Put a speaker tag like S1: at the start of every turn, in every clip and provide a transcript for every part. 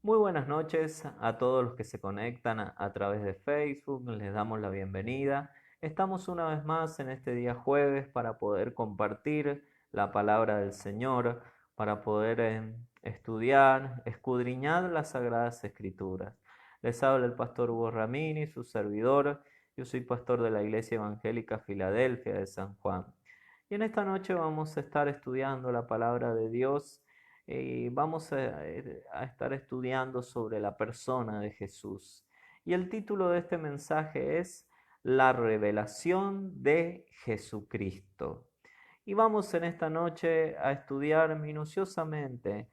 S1: Muy buenas noches a todos los que se conectan a través de Facebook. Les damos la bienvenida. Estamos una vez más en este día jueves para poder compartir la palabra del Señor, para poder estudiar, escudriñar las Sagradas Escrituras. Les habla el pastor Hugo Ramini, su servidor. Yo soy pastor de la Iglesia Evangélica Filadelfia de San Juan. Y en esta noche vamos a estar estudiando la palabra de Dios y vamos a estar estudiando sobre la persona de Jesús. Y el título de este mensaje es La revelación de Jesucristo. Y vamos en esta noche a estudiar minuciosamente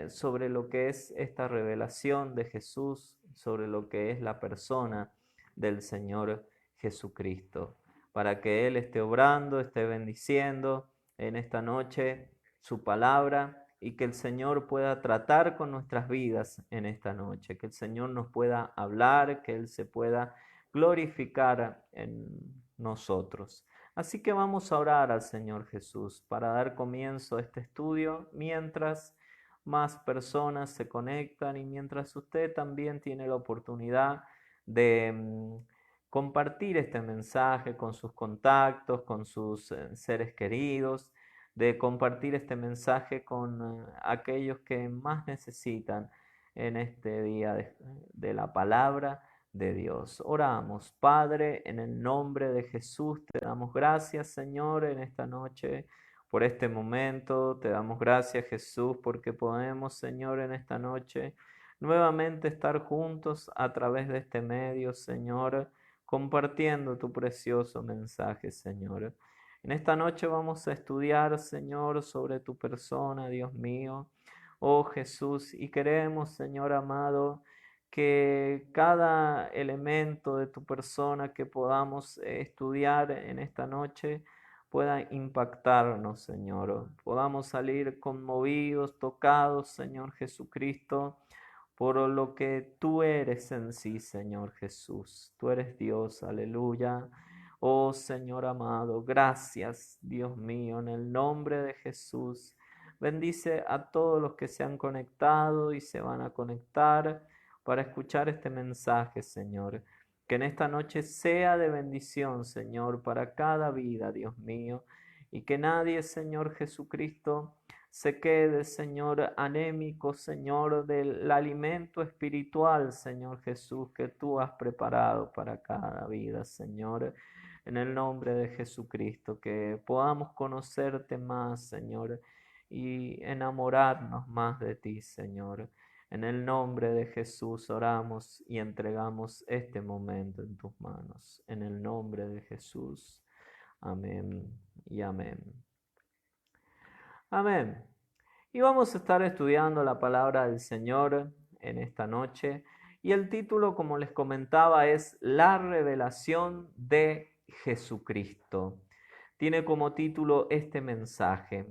S1: sobre lo que es esta revelación de Jesús, sobre lo que es la persona del Señor Jesucristo, para que Él esté obrando, esté bendiciendo en esta noche su palabra y que el Señor pueda tratar con nuestras vidas en esta noche, que el Señor nos pueda hablar, que Él se pueda glorificar en nosotros. Así que vamos a orar al Señor Jesús para dar comienzo a este estudio mientras más personas se conectan y mientras usted también tiene la oportunidad de compartir este mensaje con sus contactos, con sus seres queridos, de compartir este mensaje con aquellos que más necesitan en este día de la palabra de Dios. Oramos, Padre, en el nombre de Jesús, te damos gracias, Señor, en esta noche por este momento. Te damos gracias, Jesús, porque podemos, Señor, en esta noche nuevamente estar juntos a través de este medio, Señor, compartiendo tu precioso mensaje, Señor. En esta noche vamos a estudiar, Señor, sobre tu persona, Dios mío, oh Jesús, y queremos, Señor amado, que cada elemento de tu persona que podamos estudiar en esta noche pueda impactarnos, Señor. Podamos salir conmovidos, tocados, Señor Jesucristo, por lo que tú eres en sí, Señor Jesús. Tú eres Dios, aleluya. Oh Señor amado, gracias, Dios mío, en el nombre de Jesús. Bendice a todos los que se han conectado y se van a conectar para escuchar este mensaje, Señor. Que en esta noche sea de bendición, Señor, para cada vida, Dios mío. Y que nadie, Señor Jesucristo, se quede, Señor, anémico, Señor, del alimento espiritual, Señor Jesús, que tú has preparado para cada vida, Señor. En el nombre de Jesucristo, que podamos conocerte más, Señor, y enamorarnos más de ti, Señor. En el nombre de Jesús oramos y entregamos este momento en tus manos. En el nombre de Jesús. Amén y amén. Amén. Y vamos a estar estudiando la palabra del Señor en esta noche. Y el título, como les comentaba, es La revelación de Jesucristo. Tiene como título este mensaje.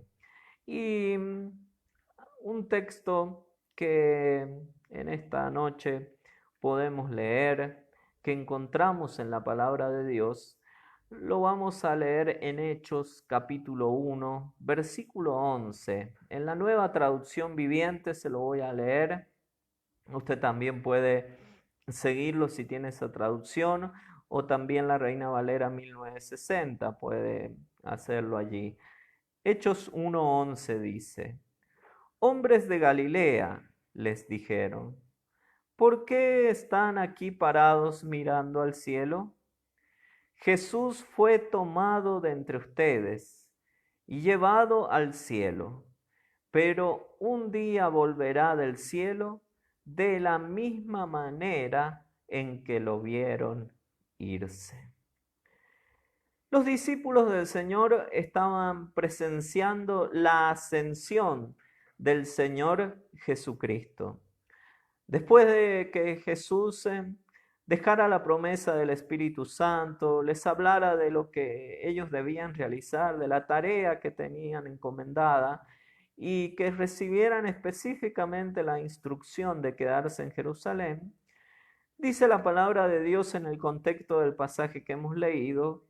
S1: Y un texto que en esta noche podemos leer, que encontramos en la palabra de Dios, lo vamos a leer en Hechos capítulo 1, versículo 11. En la Nueva Traducción Viviente se lo voy a leer. Usted también puede seguirlo si tiene esa traducción, o también la Reina Valera 1960 puede hacerlo allí. Hechos 1:11 dice: Hombres de Galilea, les dijeron, ¿por qué están aquí parados mirando al cielo? Jesús fue tomado de entre ustedes y llevado al cielo, pero un día volverá del cielo de la misma manera en que lo vieron irse. Los discípulos del Señor estaban presenciando la ascensión del Señor Jesucristo. Después de que Jesús dejara la promesa del Espíritu Santo, les hablara de lo que ellos debían realizar, de la tarea que tenían encomendada y que recibieran específicamente la instrucción de quedarse en Jerusalén, dice la palabra de Dios en el contexto del pasaje que hemos leído,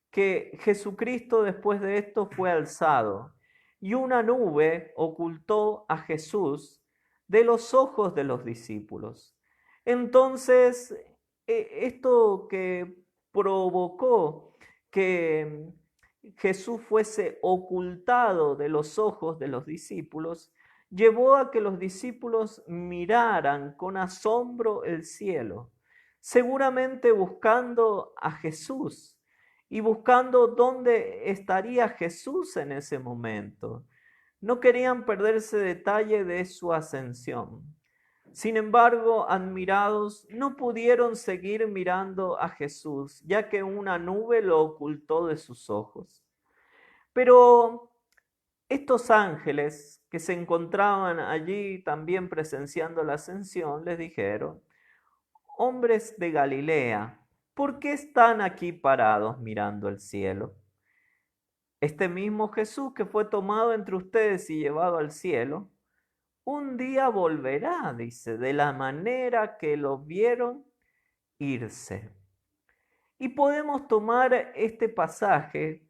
S1: que Jesucristo después de esto fue alzado y una nube ocultó a Jesús de los ojos de los discípulos. Entonces, esto que provocó que Jesús fuese ocultado de los ojos de los discípulos, llevó a que los discípulos miraran con asombro el cielo, seguramente buscando a Jesús y buscando dónde estaría Jesús en ese momento. No querían perderse detalle de su ascensión. Sin embargo, admirados, no pudieron seguir mirando a Jesús, ya que una nube lo ocultó de sus ojos. Pero estos ángeles que se encontraban allí también presenciando la ascensión, les dijeron: hombres de Galilea, ¿por qué están aquí parados mirando el cielo? Este mismo Jesús que fue tomado entre ustedes y llevado al cielo, un día volverá, dice, de la manera que lo vieron irse. Y podemos tomar este pasaje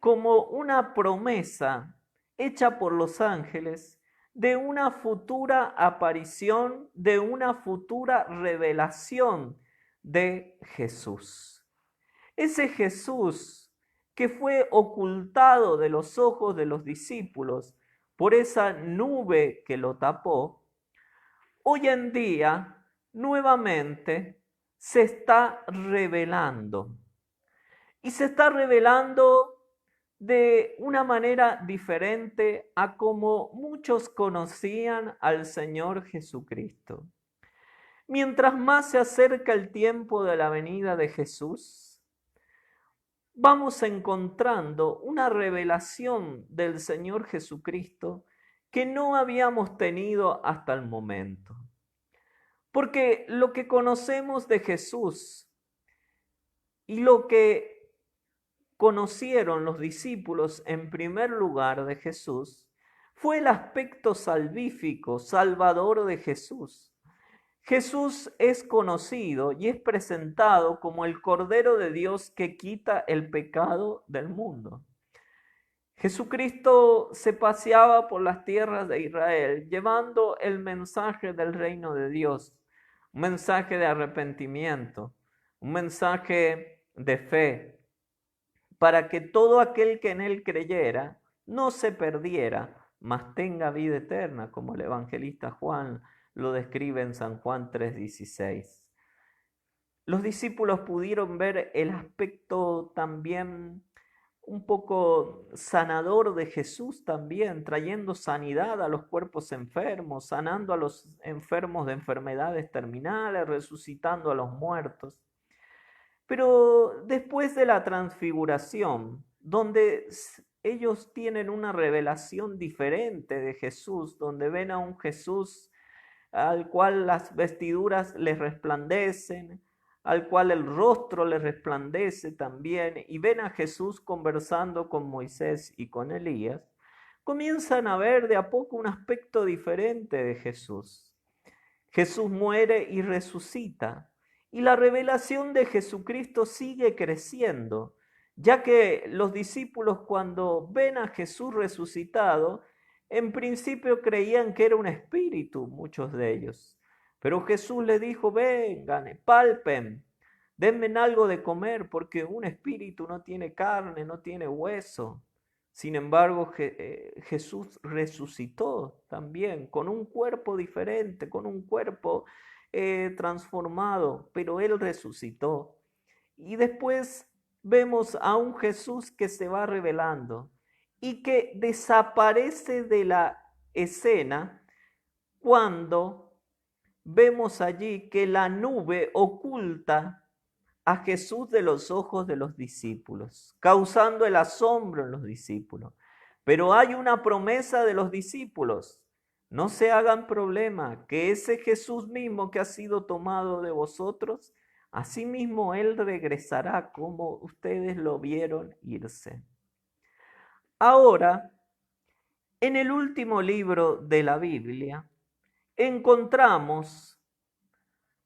S1: como una promesa hecha por los ángeles de una futura aparición, de una futura revelación de Jesús. Ese Jesús que fue ocultado de los ojos de los discípulos por esa nube que lo tapó, hoy en día nuevamente se está revelando. Y se está revelando de una manera diferente a como muchos conocían al Señor Jesucristo. Mientras más se acerca el tiempo de la venida de Jesús, vamos encontrando una revelación del Señor Jesucristo que no habíamos tenido hasta el momento. Porque lo que conocemos de Jesús y lo que conocieron los discípulos en primer lugar de Jesús fue el aspecto salvífico, salvador de Jesús. Jesús es conocido y es presentado como el Cordero de Dios que quita el pecado del mundo. Jesucristo se paseaba por las tierras de Israel llevando el mensaje del reino de Dios, un mensaje de arrepentimiento, un mensaje de fe, para que todo aquel que en él creyera no se perdiera, mas tenga vida eterna, como el evangelista Juan lo describe en San Juan 3:16. Los discípulos pudieron ver el aspecto también un poco sanador de Jesús también, trayendo sanidad a los cuerpos enfermos, sanando a los enfermos de enfermedades terminales, resucitando a los muertos. Pero después de la transfiguración, donde ellos tienen una revelación diferente de Jesús, donde ven a un Jesús al cual las vestiduras les resplandecen, al cual el rostro les resplandece también, y ven a Jesús conversando con Moisés y con Elías, comienzan a ver de a poco un aspecto diferente de Jesús. Jesús muere y resucita, y la revelación de Jesucristo sigue creciendo, ya que los discípulos cuando ven a Jesús resucitado, en principio creían que era un espíritu, muchos de ellos. Pero Jesús les dijo: vengan, palpen, denme algo de comer, porque un espíritu no tiene carne, no tiene hueso. Sin embargo, Jesús resucitó también con un cuerpo diferente, con un cuerpo transformado, pero Él resucitó. Y después vemos a un Jesús que se va revelando y que desaparece de la escena cuando vemos allí que la nube oculta a Jesús de los ojos de los discípulos, causando el asombro en los discípulos. Pero hay una promesa de los discípulos: no se hagan problema, que ese Jesús mismo que ha sido tomado de vosotros, asimismo Él regresará como ustedes lo vieron irse. Ahora, en el último libro de la Biblia, encontramos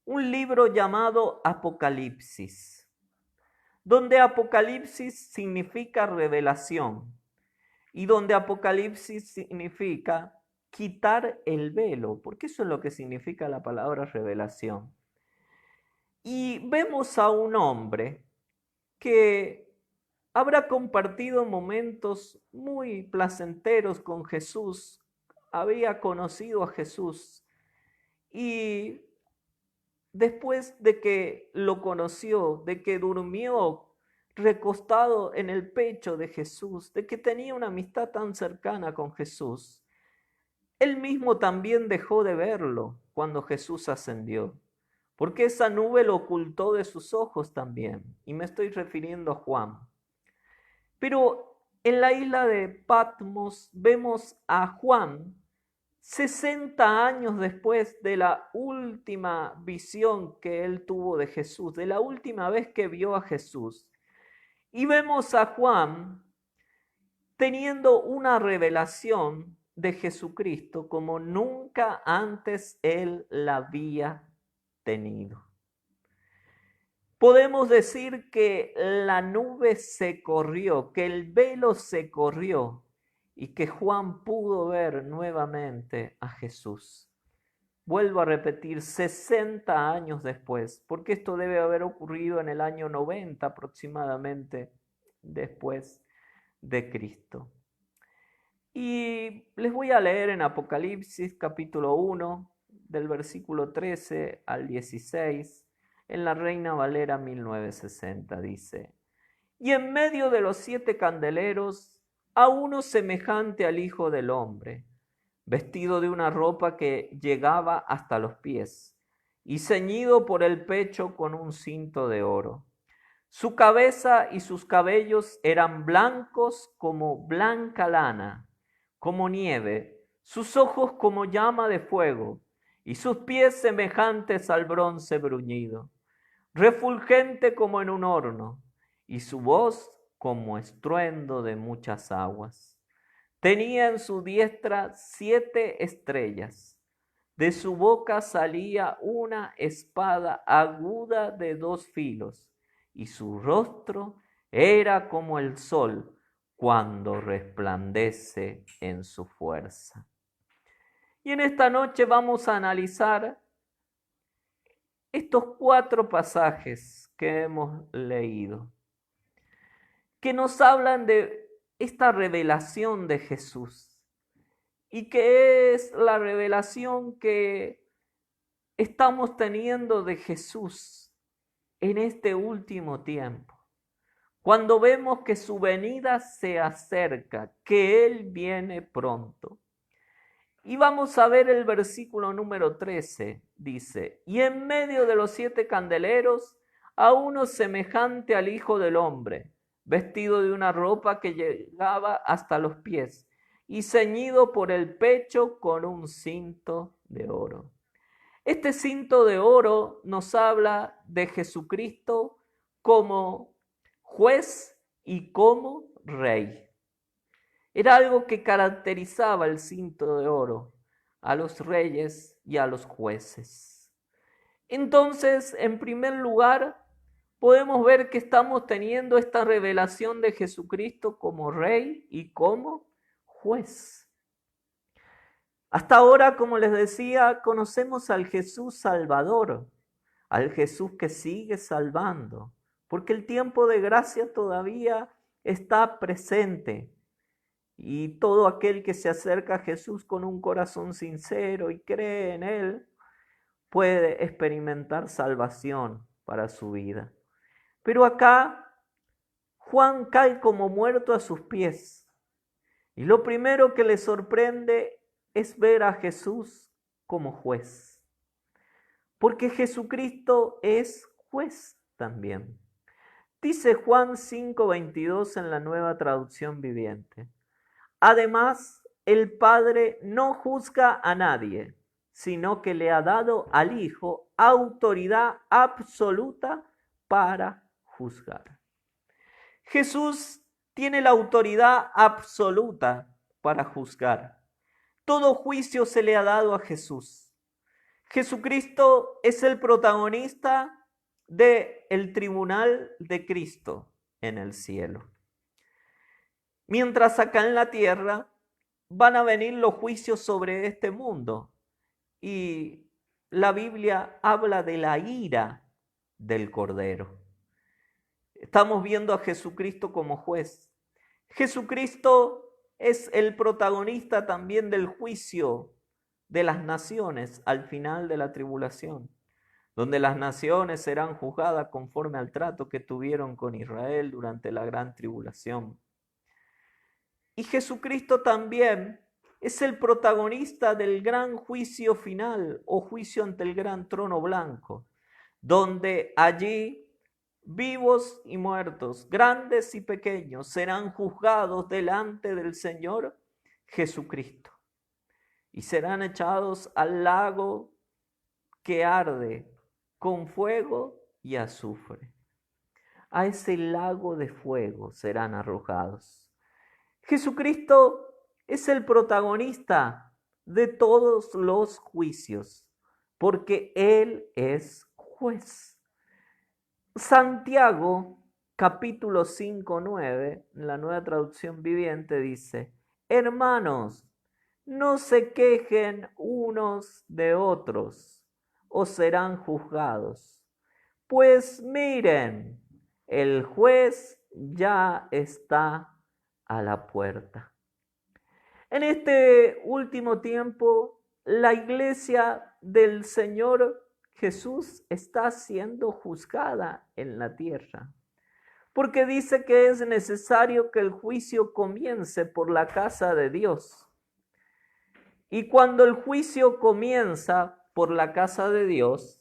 S1: un libro llamado Apocalipsis, donde Apocalipsis significa revelación y donde Apocalipsis significa quitar el velo, porque eso es lo que significa la palabra revelación. Y vemos a un hombre que habrá compartido momentos muy placenteros con Jesús, había conocido a Jesús y después de que lo conoció, de que durmió recostado en el pecho de Jesús, de que tenía una amistad tan cercana con Jesús, él mismo también dejó de verlo cuando Jesús ascendió, porque esa nube lo ocultó de sus ojos también, y me estoy refiriendo a Juan. Pero en la isla de Patmos vemos a Juan 60 años después de la última visión que él tuvo de Jesús, de la última vez que vio a Jesús. Y vemos a Juan teniendo una revelación de Jesucristo como nunca antes él la había tenido. Podemos decir que la nube se corrió, que el velo se corrió y que Juan pudo ver nuevamente a Jesús. Vuelvo a repetir, 60 años después, porque esto debe haber ocurrido en el año 90 aproximadamente después de Cristo. Y les voy a leer en Apocalipsis capítulo 1, del versículo 13 al 16, en la Reina Valera 1960, dice: y en medio de los 7 candeleros, a uno semejante al Hijo del Hombre, vestido de una ropa que llegaba hasta los pies, y ceñido por el pecho con un cinto de oro. Su cabeza y sus cabellos eran blancos como blanca lana, como nieve, sus ojos como llama de fuego, y sus pies semejantes al bronce bruñido, refulgente como en un horno, y su voz como estruendo de muchas aguas. Tenía en su diestra 7 estrellas. De su boca salía una espada aguda de 2 filos, y su rostro era como el sol cuando resplandece en su fuerza. Y en esta noche vamos a analizar estos 4 pasajes que hemos leído, que nos hablan de esta revelación de Jesús, y que es la revelación que estamos teniendo de Jesús en este último tiempo, cuando vemos que su venida se acerca, que Él viene pronto. Y vamos a ver el versículo número 13, dice: y en medio de los 7 candeleros, a uno semejante al Hijo del Hombre, vestido de una ropa que llegaba hasta los pies, y ceñido por el pecho con un cinto de oro. Este cinto de oro nos habla de Jesucristo como juez y como rey. Era algo que caracterizaba el cinto de oro a los reyes y a los jueces. Entonces, en primer lugar, podemos ver que estamos teniendo esta revelación de Jesucristo como rey y como juez. Hasta ahora, como les decía, conocemos al Jesús Salvador, al Jesús que sigue salvando, porque el tiempo de gracia todavía está presente. Y todo aquel que se acerca a Jesús con un corazón sincero y cree en Él, puede experimentar salvación para su vida. Pero acá Juan cae como muerto a sus pies. Y lo primero que le sorprende es ver a Jesús como juez. Porque Jesucristo es juez también. Dice Juan 5:22 en la Nueva Traducción Viviente: además, el Padre no juzga a nadie, sino que le ha dado al Hijo autoridad absoluta para juzgar. Jesús tiene la autoridad absoluta para juzgar. Todo juicio se le ha dado a Jesús. Jesucristo es el protagonista del tribunal de Cristo en el cielo. Mientras acá en la tierra van a venir los juicios sobre este mundo. Y la Biblia habla de la ira del Cordero. Estamos viendo a Jesucristo como juez. Jesucristo es el protagonista también del juicio de las naciones al final de la tribulación, donde las naciones serán juzgadas conforme al trato que tuvieron con Israel durante la gran tribulación. Y Jesucristo también es el protagonista del gran juicio final o juicio ante el gran trono blanco, donde allí vivos y muertos, grandes y pequeños, serán juzgados delante del Señor Jesucristo y serán echados al lago que arde con fuego y azufre. A ese lago de fuego serán arrojados. Jesucristo es el protagonista de todos los juicios, porque Él es juez. Santiago, capítulo 5, 9, en la Nueva Traducción Viviente dice: hermanos, no se quejen unos de otros, o serán juzgados. Pues miren, el juez ya está a la puerta. En este último tiempo, la iglesia del Señor Jesús está siendo juzgada en la tierra, porque dice que es necesario que el juicio comience por la casa de Dios. Y cuando el juicio comienza por la casa de Dios,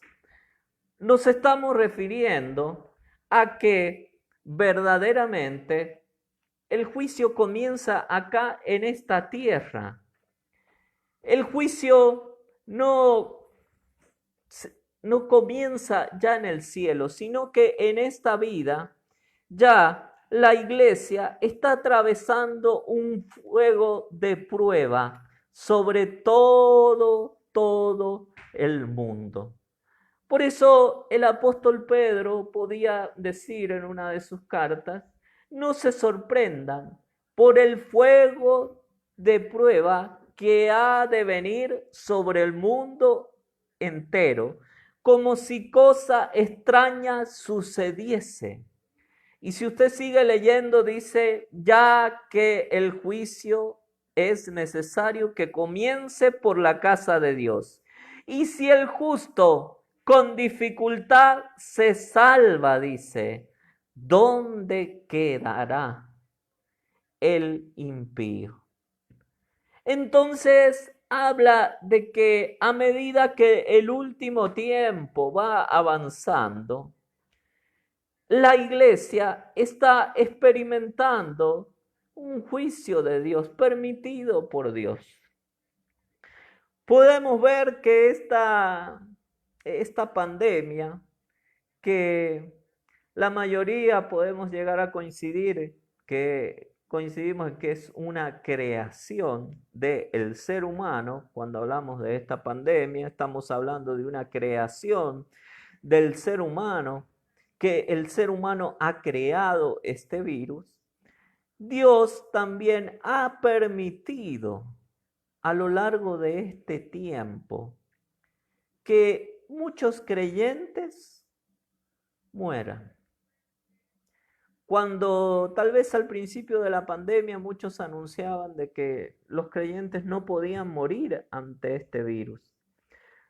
S1: nos estamos refiriendo a que verdaderamente el juicio comienza acá en esta tierra. El juicio no comienza ya en el cielo, sino que en esta vida ya la iglesia está atravesando un fuego de prueba sobre todo el mundo. Por eso el apóstol Pedro podía decir en una de sus cartas: no se sorprendan por el fuego de prueba que ha de venir sobre el mundo entero, como si cosa extraña sucediese. Y si usted sigue leyendo, dice: ya que el juicio es necesario que comience por la casa de Dios. Y si el justo con dificultad se salva, dice, ¿dónde quedará el impío? Entonces habla de que a medida que el último tiempo va avanzando, la iglesia está experimentando un juicio de Dios permitido por Dios. Podemos ver que esta pandemia, que la mayoría podemos llegar a coincidimos en que es una creación del ser humano. Cuando hablamos de esta pandemia, estamos hablando de una creación del ser humano, que el ser humano ha creado este virus. Dios también ha permitido a lo largo de este tiempo que muchos creyentes mueran. Cuando tal vez al principio de la pandemia muchos anunciaban de que los creyentes no podían morir ante este virus.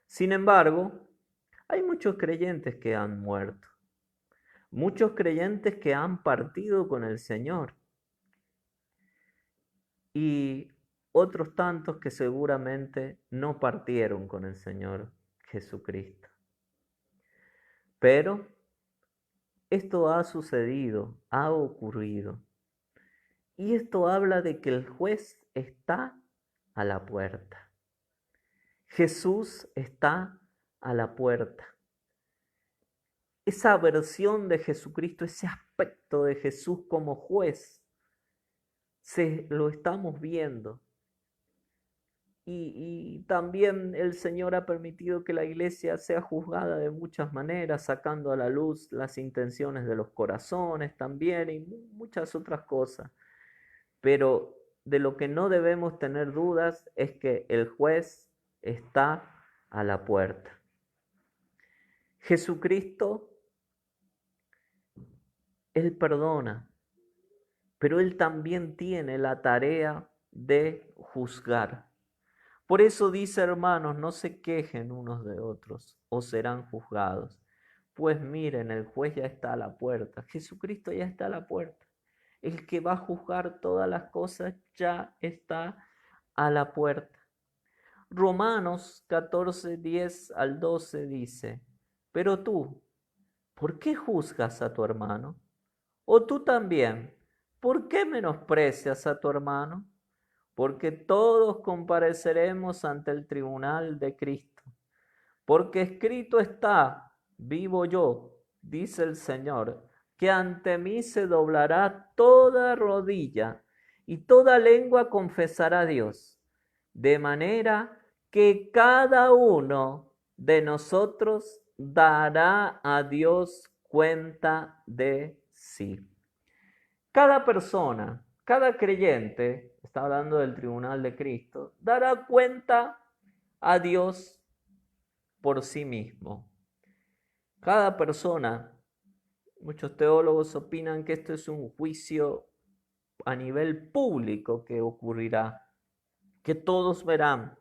S1: Sin embargo, hay muchos creyentes que han muerto, muchos creyentes que han partido con el Señor y otros tantos que seguramente no partieron con el Señor Jesucristo. Pero esto ha sucedido, ha ocurrido. Y esto habla de que el juez está a la puerta. Jesús está a la puerta. Esa versión de Jesucristo, ese aspecto de Jesús como juez, lo estamos viendo. Y también el Señor ha permitido que la iglesia sea juzgada de muchas maneras, sacando a la luz las intenciones de los corazones también y muchas otras cosas. Pero de lo que no debemos tener dudas es que el juez está a la puerta. Jesucristo, Él perdona, pero Él también tiene la tarea de juzgar. Por eso dice, hermanos, no se quejen unos de otros o serán juzgados. Pues miren, el juez ya está a la puerta. Jesucristo ya está a la puerta. El que va a juzgar todas las cosas ya está a la puerta. Romanos 14, 10 al 12 dice, pero tú, ¿por qué juzgas a tu hermano? O tú también, ¿por qué menosprecias a tu hermano? Porque todos compareceremos ante el tribunal de Cristo. Porque escrito está, vivo yo, dice el Señor, que ante mí se doblará toda rodilla y toda lengua confesará a Dios, de manera que cada uno de nosotros dará a Dios cuenta de sí. Cada persona, cada creyente, está hablando del tribunal de Cristo, dará cuenta a Dios por sí mismo. Cada persona, muchos teólogos opinan que esto es un juicio a nivel público que ocurrirá, que todos verán.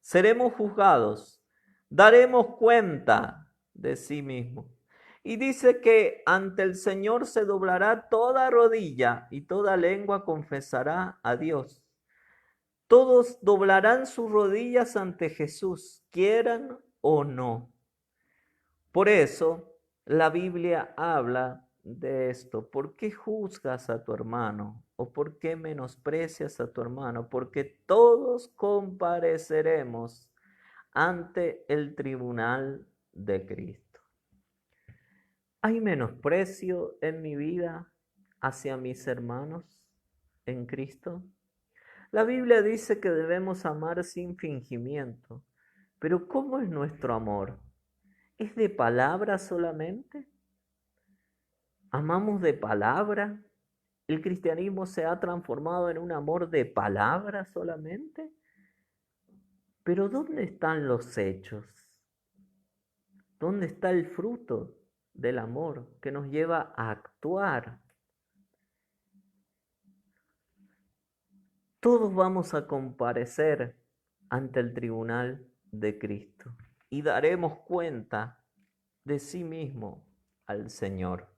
S1: Seremos juzgados, daremos cuenta de sí mismos. Y dice que ante el Señor se doblará toda rodilla y toda lengua confesará a Dios. Todos doblarán sus rodillas ante Jesús, quieran o no. Por eso la Biblia habla de esto. ¿Por qué juzgas a tu hermano? ¿O por qué menosprecias a tu hermano? Porque todos compareceremos ante el tribunal de Cristo. ¿Hay menosprecio en mi vida hacia mis hermanos en Cristo? La Biblia dice que debemos amar sin fingimiento, pero ¿cómo es nuestro amor? ¿Es de palabra solamente? ¿Amamos de palabra? ¿El cristianismo se ha transformado en un amor de palabra solamente? Pero ¿dónde están los hechos? ¿Dónde está el fruto del amor que nos lleva a actuar? Todos vamos a comparecer ante el tribunal de Cristo y daremos cuenta de sí mismo al Señor.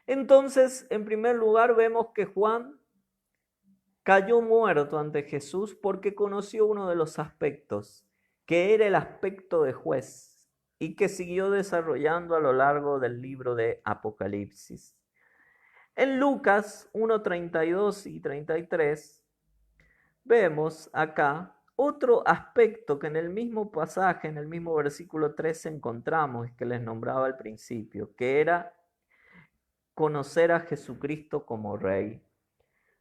S1: Entonces, en primer lugar, vemos que Juan cayó muerto ante Jesús porque conoció uno de los aspectos, que era el aspecto de juez, y que siguió desarrollando a lo largo del libro de Apocalipsis. En Lucas 1, 32 y 33 vemos acá otro aspecto que en el mismo pasaje, en el mismo versículo 13 encontramos, que les nombraba al principio, que era conocer a Jesucristo como Rey.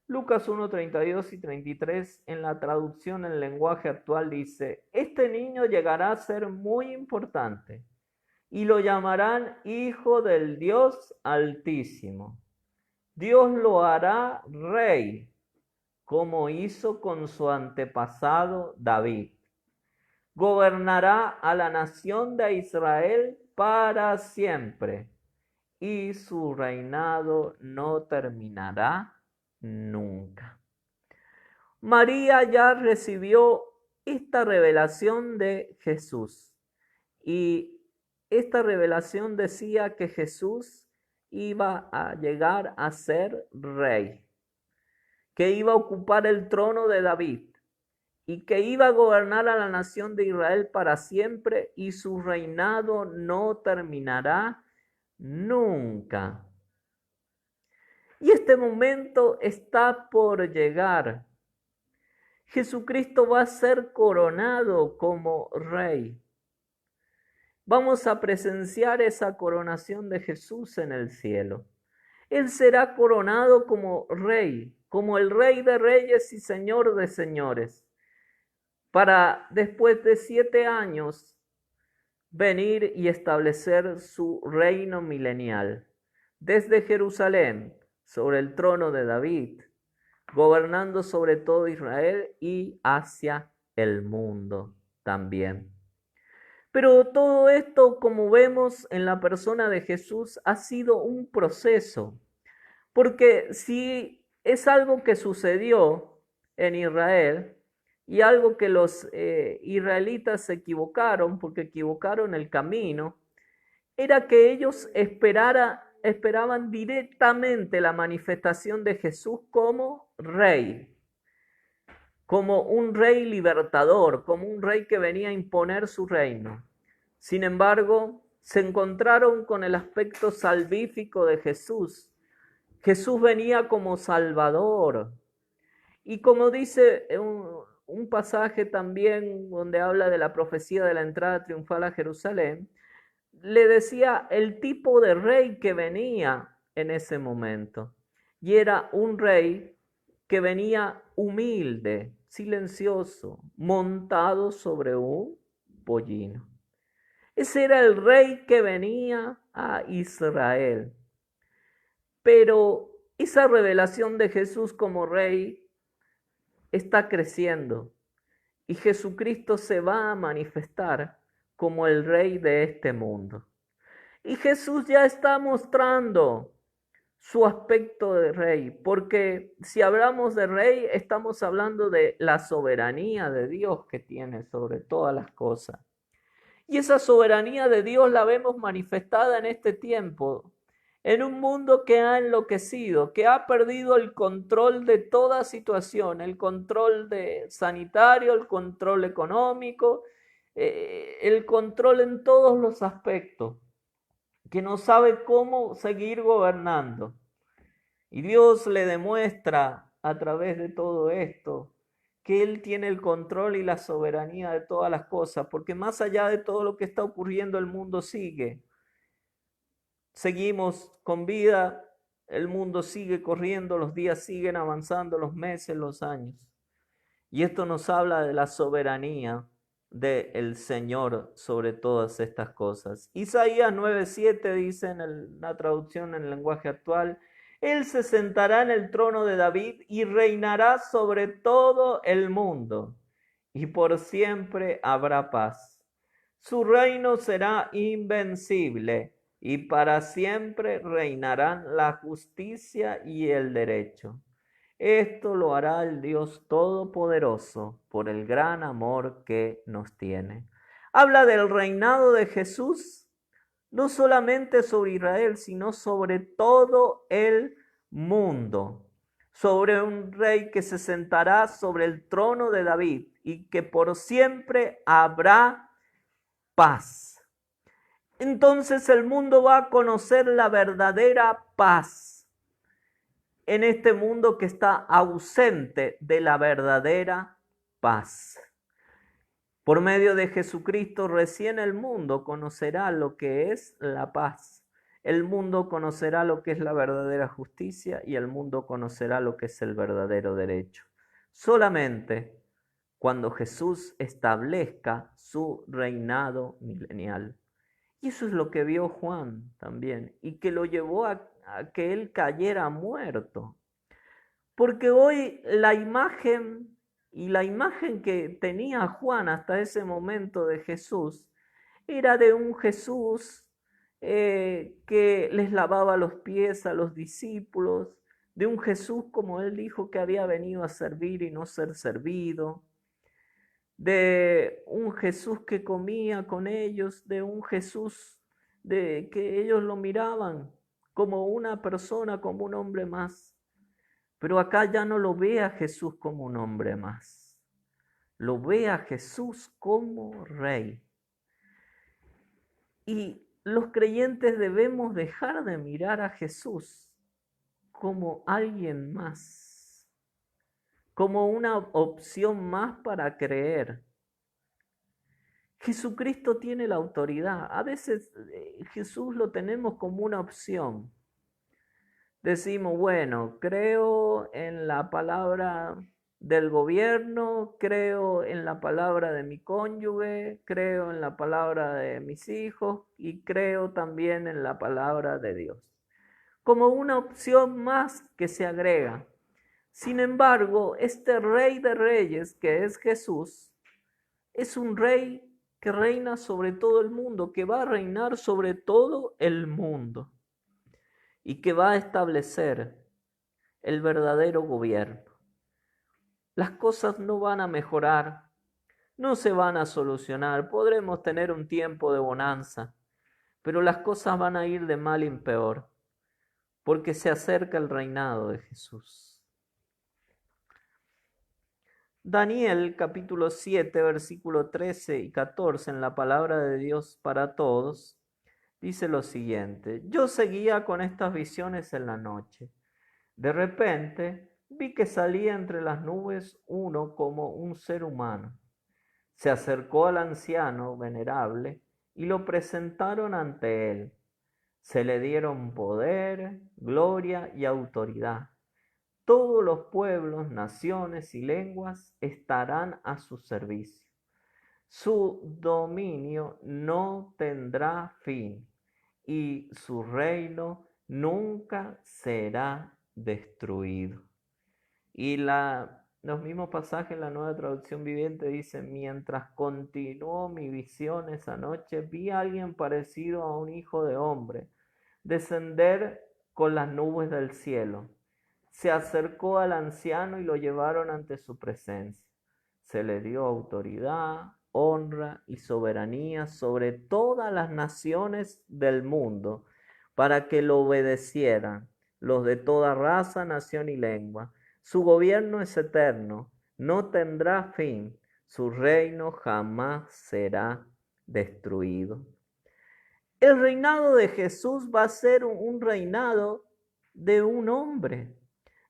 S1: Lucas 1, 32 y 33 en la traducción en lenguaje actual dice, este niño llegará a ser muy importante y lo llamarán Hijo del Dios Altísimo. Dios lo hará Rey, como hizo con su antepasado David. Gobernará a la nación de Israel para siempre, y su reinado no terminará nunca. María ya recibió esta revelación de Jesús, y esta revelación decía que Jesús iba a llegar a ser rey, que iba a ocupar el trono de David y que iba a gobernar a la nación de Israel para siempre y su reinado no terminará nunca. Y este momento está por llegar. Jesucristo va a ser coronado como rey. Vamos a presenciar esa coronación de Jesús en el cielo. Él será coronado como rey, como el Rey de Reyes y Señor de Señores, para después de 7 años venir y establecer su reino milenial, desde Jerusalén, sobre el trono de David, gobernando sobre todo Israel y hacia el mundo también. Pero todo esto, como vemos en la persona de Jesús, ha sido un proceso, porque si es algo que sucedió en Israel y algo que los israelitas se equivocaron, porque equivocaron el camino, era que ellos esperaban directamente la manifestación de Jesús como rey, como un rey libertador, como un rey que venía a imponer su reino. Sin embargo, se encontraron con el aspecto salvífico de Jesús. Jesús venía como Salvador. Y como dice un pasaje también donde habla de la profecía de la entrada triunfal a Jerusalén, le decía el tipo de rey que venía en ese momento. Y era un rey que venía humilde, silencioso, montado sobre un pollino. Ese era el rey que venía a Israel. Pero esa revelación de Jesús como rey está creciendo y Jesucristo se va a manifestar como el rey de este mundo. Y Jesús ya está mostrando su aspecto de rey, porque si hablamos de rey, estamos hablando de la soberanía de Dios que tiene sobre todas las cosas. Y esa soberanía de Dios la vemos manifestada en este tiempo, en un mundo que ha enloquecido, que ha perdido el control de toda situación, el control sanitario, el control económico, el control en todos los aspectos, que no sabe cómo seguir gobernando. Y Dios le demuestra a través de todo esto que Él tiene el control y la soberanía de todas las cosas, porque más allá de todo lo que está ocurriendo, el mundo sigue. Seguimos con vida, el mundo sigue corriendo, los días siguen avanzando, los meses, los años. Y esto nos habla de la soberanía del Señor sobre todas estas cosas. Isaías 9:7 dice en la traducción en el lenguaje actual: Él se sentará en el trono de David y reinará sobre todo el mundo, y por siempre habrá paz. Su reino será invencible, y para siempre reinarán la justicia y el derecho. Esto lo hará el Dios Todopoderoso por el gran amor que nos tiene. Habla del reinado de Jesús, no solamente sobre Israel, sino sobre todo el mundo. Sobre un rey que se sentará sobre el trono de David y que por siempre habrá paz. Entonces el mundo va a conocer la verdadera paz en este mundo que está ausente de la verdadera paz. Por medio de Jesucristo recién el mundo conocerá lo que es la paz. El mundo conocerá lo que es la verdadera justicia y el mundo conocerá lo que es el verdadero derecho. Solamente cuando Jesús establezca su reinado milenial. Y eso es lo que vio Juan también, y que lo llevó a que él cayera muerto. Porque hoy la imagen que tenía Juan hasta ese momento de Jesús era de un Jesús que les lavaba los pies a los discípulos, de un Jesús, como él dijo, que había venido a servir y no ser servido, de un Jesús que comía con ellos, de un Jesús de que ellos lo miraban como una persona, como un hombre más. Pero acá ya no lo ve a Jesús como un hombre más, lo ve a Jesús como rey. Y los creyentes debemos dejar de mirar a Jesús como alguien más, como una opción más para creer. Jesucristo tiene la autoridad. A veces Jesús lo tenemos como una opción. Decimos, bueno, creo en la palabra del gobierno, creo en la palabra de mi cónyuge, creo en la palabra de mis hijos y creo también en la palabra de Dios. Como una opción más que se agrega. Sin embargo, este Rey de Reyes, que es Jesús, es un rey que reina sobre todo el mundo, que va a reinar sobre todo el mundo y que va a establecer el verdadero gobierno. Las cosas no van a mejorar, no se van a solucionar, podremos tener un tiempo de bonanza, pero las cosas van a ir de mal en peor, porque se acerca el reinado de Jesús. Daniel capítulo 7, versículo 13 y 14 en la palabra de Dios para todos, dice lo siguiente: yo seguía con estas visiones en la noche. De repente vi que salía entre las nubes uno como un ser humano. Se acercó al anciano venerable y lo presentaron ante él. Se le dieron poder, gloria y autoridad. Todos los pueblos, naciones y lenguas estarán a su servicio. Su dominio no tendrá fin y su reino nunca será destruido. Y los mismos pasajes en la Nueva Traducción Viviente dicen: mientras continuó mi visión esa noche, vi a alguien parecido a un hijo de hombre descender con las nubes del cielo. Se acercó al anciano y lo llevaron ante su presencia. Se le dio autoridad, honra y soberanía sobre todas las naciones del mundo para que lo obedecieran, los de toda raza, nación y lengua. Su gobierno es eterno, no tendrá fin, su reino jamás será destruido. El reinado de Jesús va a ser un reinado de un hombre.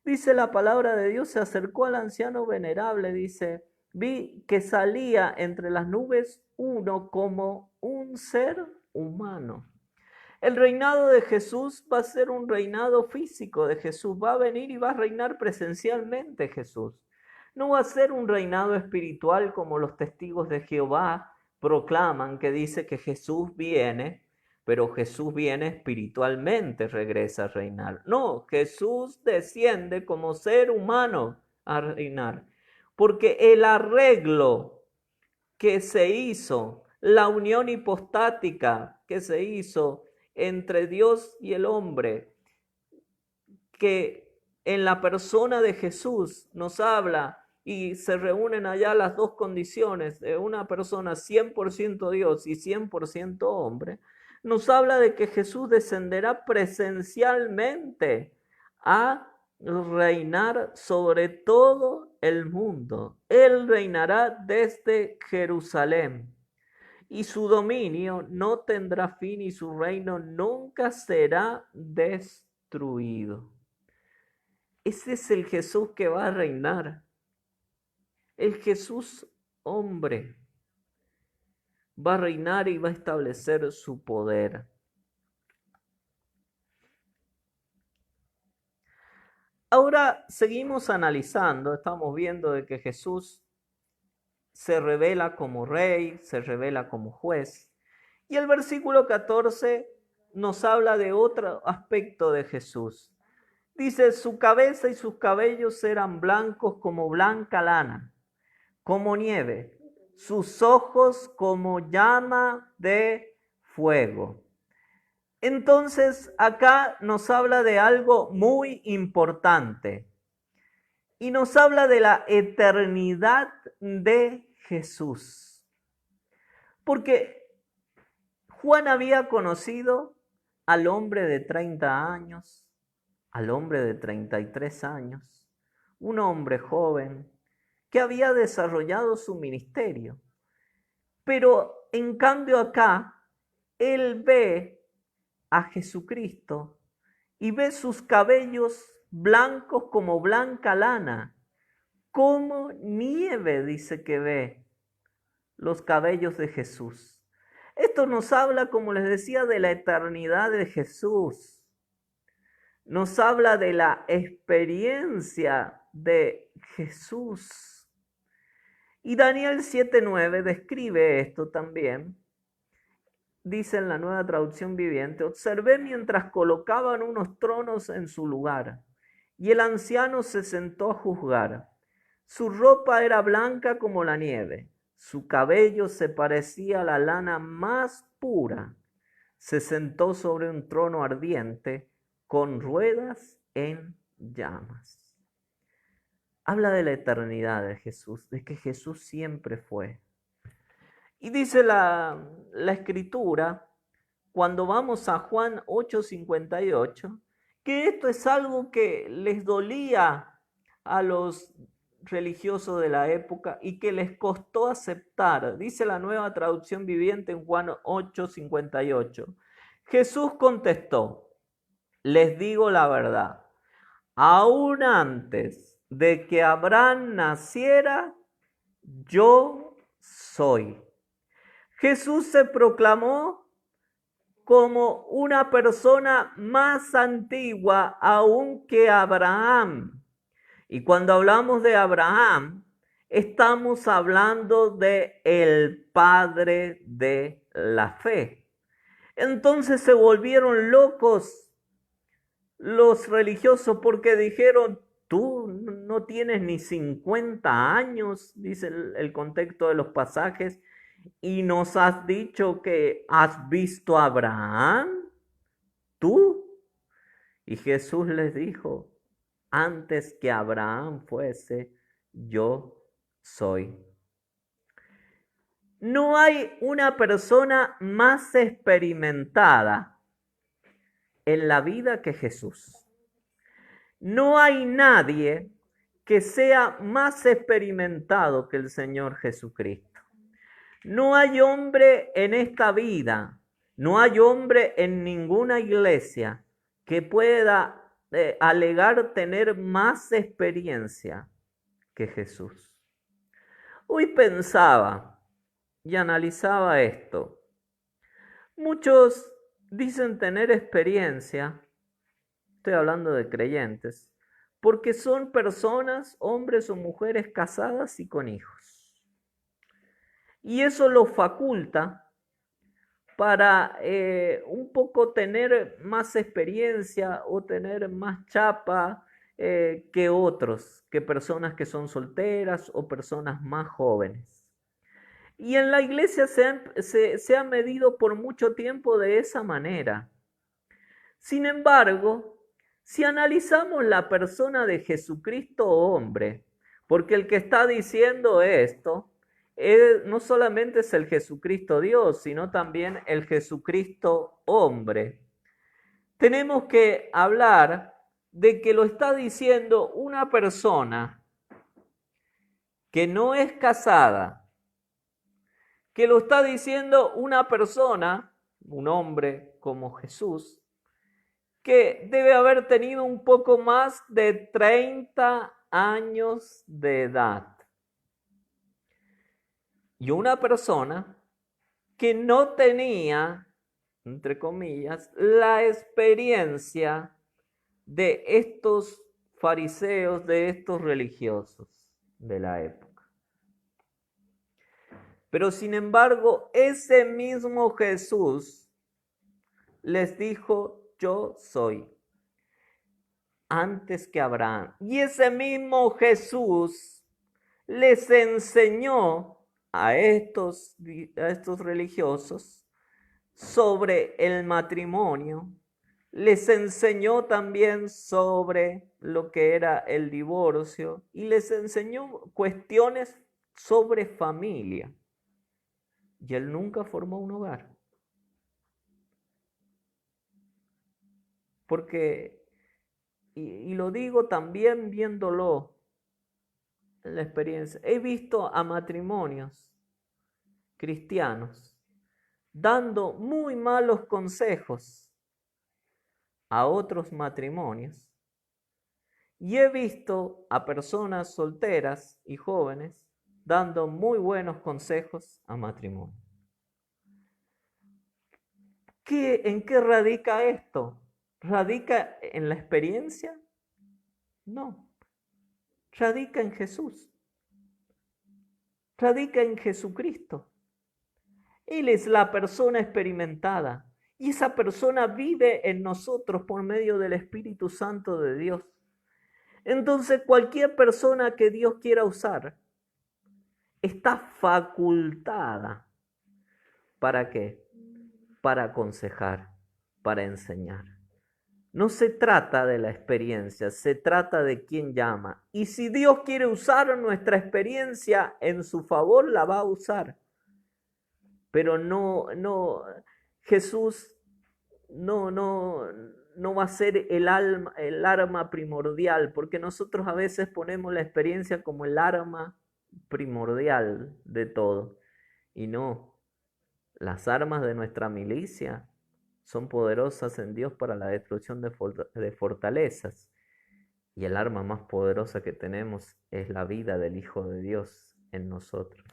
S1: Dice la palabra de Dios: se acercó al anciano venerable, dice, vi que salía entre las nubes uno como un ser humano. El reinado de Jesús va a ser un reinado físico de Jesús. Va a venir y va a reinar presencialmente Jesús. No va a ser un reinado espiritual como los testigos de Jehová proclaman, que dice que Jesús viene, pero Jesús viene espiritualmente, regresa a reinar. No, Jesús desciende como ser humano a reinar. Porque el arreglo que se hizo, la unión hipostática que se hizo entre Dios y el hombre, que en la persona de Jesús nos habla y se reúnen allá las dos condiciones de una persona 100% Dios y 100% hombre, nos habla de que Jesús descenderá presencialmente a reinar sobre todo el mundo. Él reinará desde Jerusalén y su dominio no tendrá fin y su reino nunca será destruido. Ese es el Jesús que va a reinar. El Jesús hombre va a reinar y va a establecer su poder. Ahora seguimos analizando, estamos viendo de que Jesús se revela como rey, se revela como juez. Y el versículo 14 nos habla de otro aspecto de Jesús. Dice: su cabeza y sus cabellos eran blancos como blanca lana, como nieve, sus ojos como llama de fuego. Entonces acá nos habla de algo muy importante y nos habla de la eternidad de Jesús. Porque Juan había conocido al hombre de 30 años, al hombre de 33 años, un hombre joven que había desarrollado su ministerio. Pero en cambio acá, él ve a Jesucristo y ve sus cabellos blancos como blanca lana, como nieve, dice que ve los cabellos de Jesús. Esto nos habla, como les decía, de la eternidad de Jesús. Nos habla de la experiencia de Jesús. Y Daniel 7:9 describe esto también. Dice en la Nueva Traducción Viviente: observé mientras colocaban unos tronos en su lugar y el anciano se sentó a juzgar. Su ropa era blanca como la nieve, su cabello se parecía a la lana más pura. Se sentó sobre un trono ardiente con ruedas en llamas. Habla de la eternidad de Jesús, de que Jesús siempre fue. Y dice la Escritura, cuando vamos a Juan 8:58, que esto es algo que les dolía a los religiosos de la época y que les costó aceptar. Dice la Nueva Traducción Viviente en Juan 8:58. Jesús contestó, les digo la verdad, aún antes de que Abraham naciera, yo soy. Jesús se proclamó como una persona más antigua aún que Abraham. Y cuando hablamos de Abraham, estamos hablando de el padre de la fe. Entonces se volvieron locos los religiosos porque dijeron, tú no tienes ni 50 años, dice el contexto de los pasajes, y nos has dicho que has visto a Abraham, tú. Y Jesús les dijo, antes que Abraham fuese, yo soy. No hay una persona más experimentada en la vida que Jesús. No hay nadie que sea más experimentado que el Señor Jesucristo. No hay hombre en esta vida, no hay hombre en ninguna iglesia que pueda alegar tener más experiencia que Jesús. Hoy pensaba y analizaba esto. Muchos dicen tener experiencia, estoy hablando de creyentes, porque son personas, hombres o mujeres casadas y con hijos. Y eso los faculta para un poco tener más experiencia o tener más chapa que otros, que personas que son solteras o personas más jóvenes. Y en la iglesia se ha medido por mucho tiempo de esa manera. Sin embargo, si analizamos la persona de Jesucristo hombre, porque el que está diciendo esto, no solamente es el Jesucristo Dios, sino también el Jesucristo hombre. Tenemos que hablar de que lo está diciendo una persona que no es casada, que lo está diciendo una persona, un hombre como Jesús, que debe haber tenido un poco más de 30 años de edad. Y una persona que no tenía, entre comillas, la experiencia de estos fariseos, de estos religiosos de la época. Pero sin embargo, ese mismo Jesús les dijo, yo soy, antes que Abraham. Y ese mismo Jesús les enseñó a estos religiosos sobre el matrimonio, les enseñó también sobre lo que era el divorcio y les enseñó cuestiones sobre familia. Y él nunca formó un hogar. Porque, y lo digo también viéndolo en la experiencia, he visto a matrimonios cristianos dando muy malos consejos a otros matrimonios y he visto a personas solteras y jóvenes dando muy buenos consejos a matrimonio. ¿En qué radica esto? ¿Radica en la experiencia? No. Radica en Jesús. Radica en Jesucristo. Él es la persona experimentada y esa persona vive en nosotros por medio del Espíritu Santo de Dios. Entonces cualquier persona que Dios quiera usar está facultada. ¿Para qué? Para aconsejar, para enseñar. No se trata de la experiencia, se trata de quién llama. Y si Dios quiere usar nuestra experiencia en su favor, la va a usar. Pero Jesús no va a ser el arma primordial, porque nosotros a veces ponemos la experiencia como el arma primordial de todo. Y no, las armas de nuestra milicia son poderosas en Dios para la destrucción de fortalezas. Y el arma más poderosa que tenemos es la vida del Hijo de Dios en nosotros.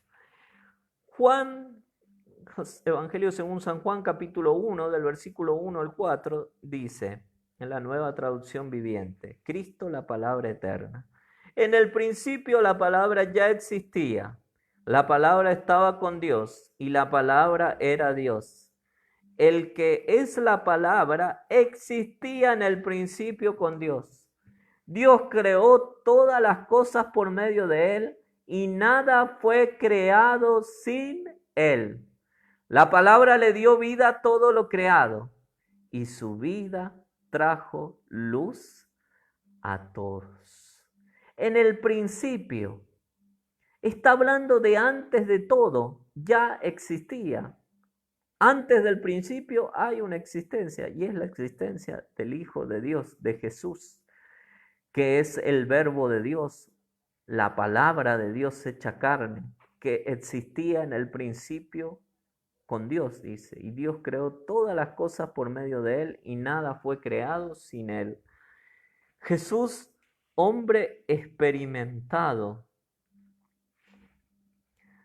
S1: Evangelio según San Juan, capítulo 1, del versículo 1 al 4, dice, en la Nueva Traducción Viviente, Cristo, la palabra eterna. En el principio la palabra ya existía. La palabra estaba con Dios y la palabra era Dios. El que es la palabra existía en el principio con Dios. Dios creó todas las cosas por medio de él y nada fue creado sin él. La palabra le dio vida a todo lo creado y su vida trajo luz a todos. En el principio, está hablando de antes de todo, ya existía. Antes del principio hay una existencia y es la existencia del Hijo de Dios, de Jesús, que es el verbo de Dios, la palabra de Dios hecha carne, que existía en el principio con Dios, dice, y Dios creó todas las cosas por medio de él y nada fue creado sin él. Jesús, hombre experimentado.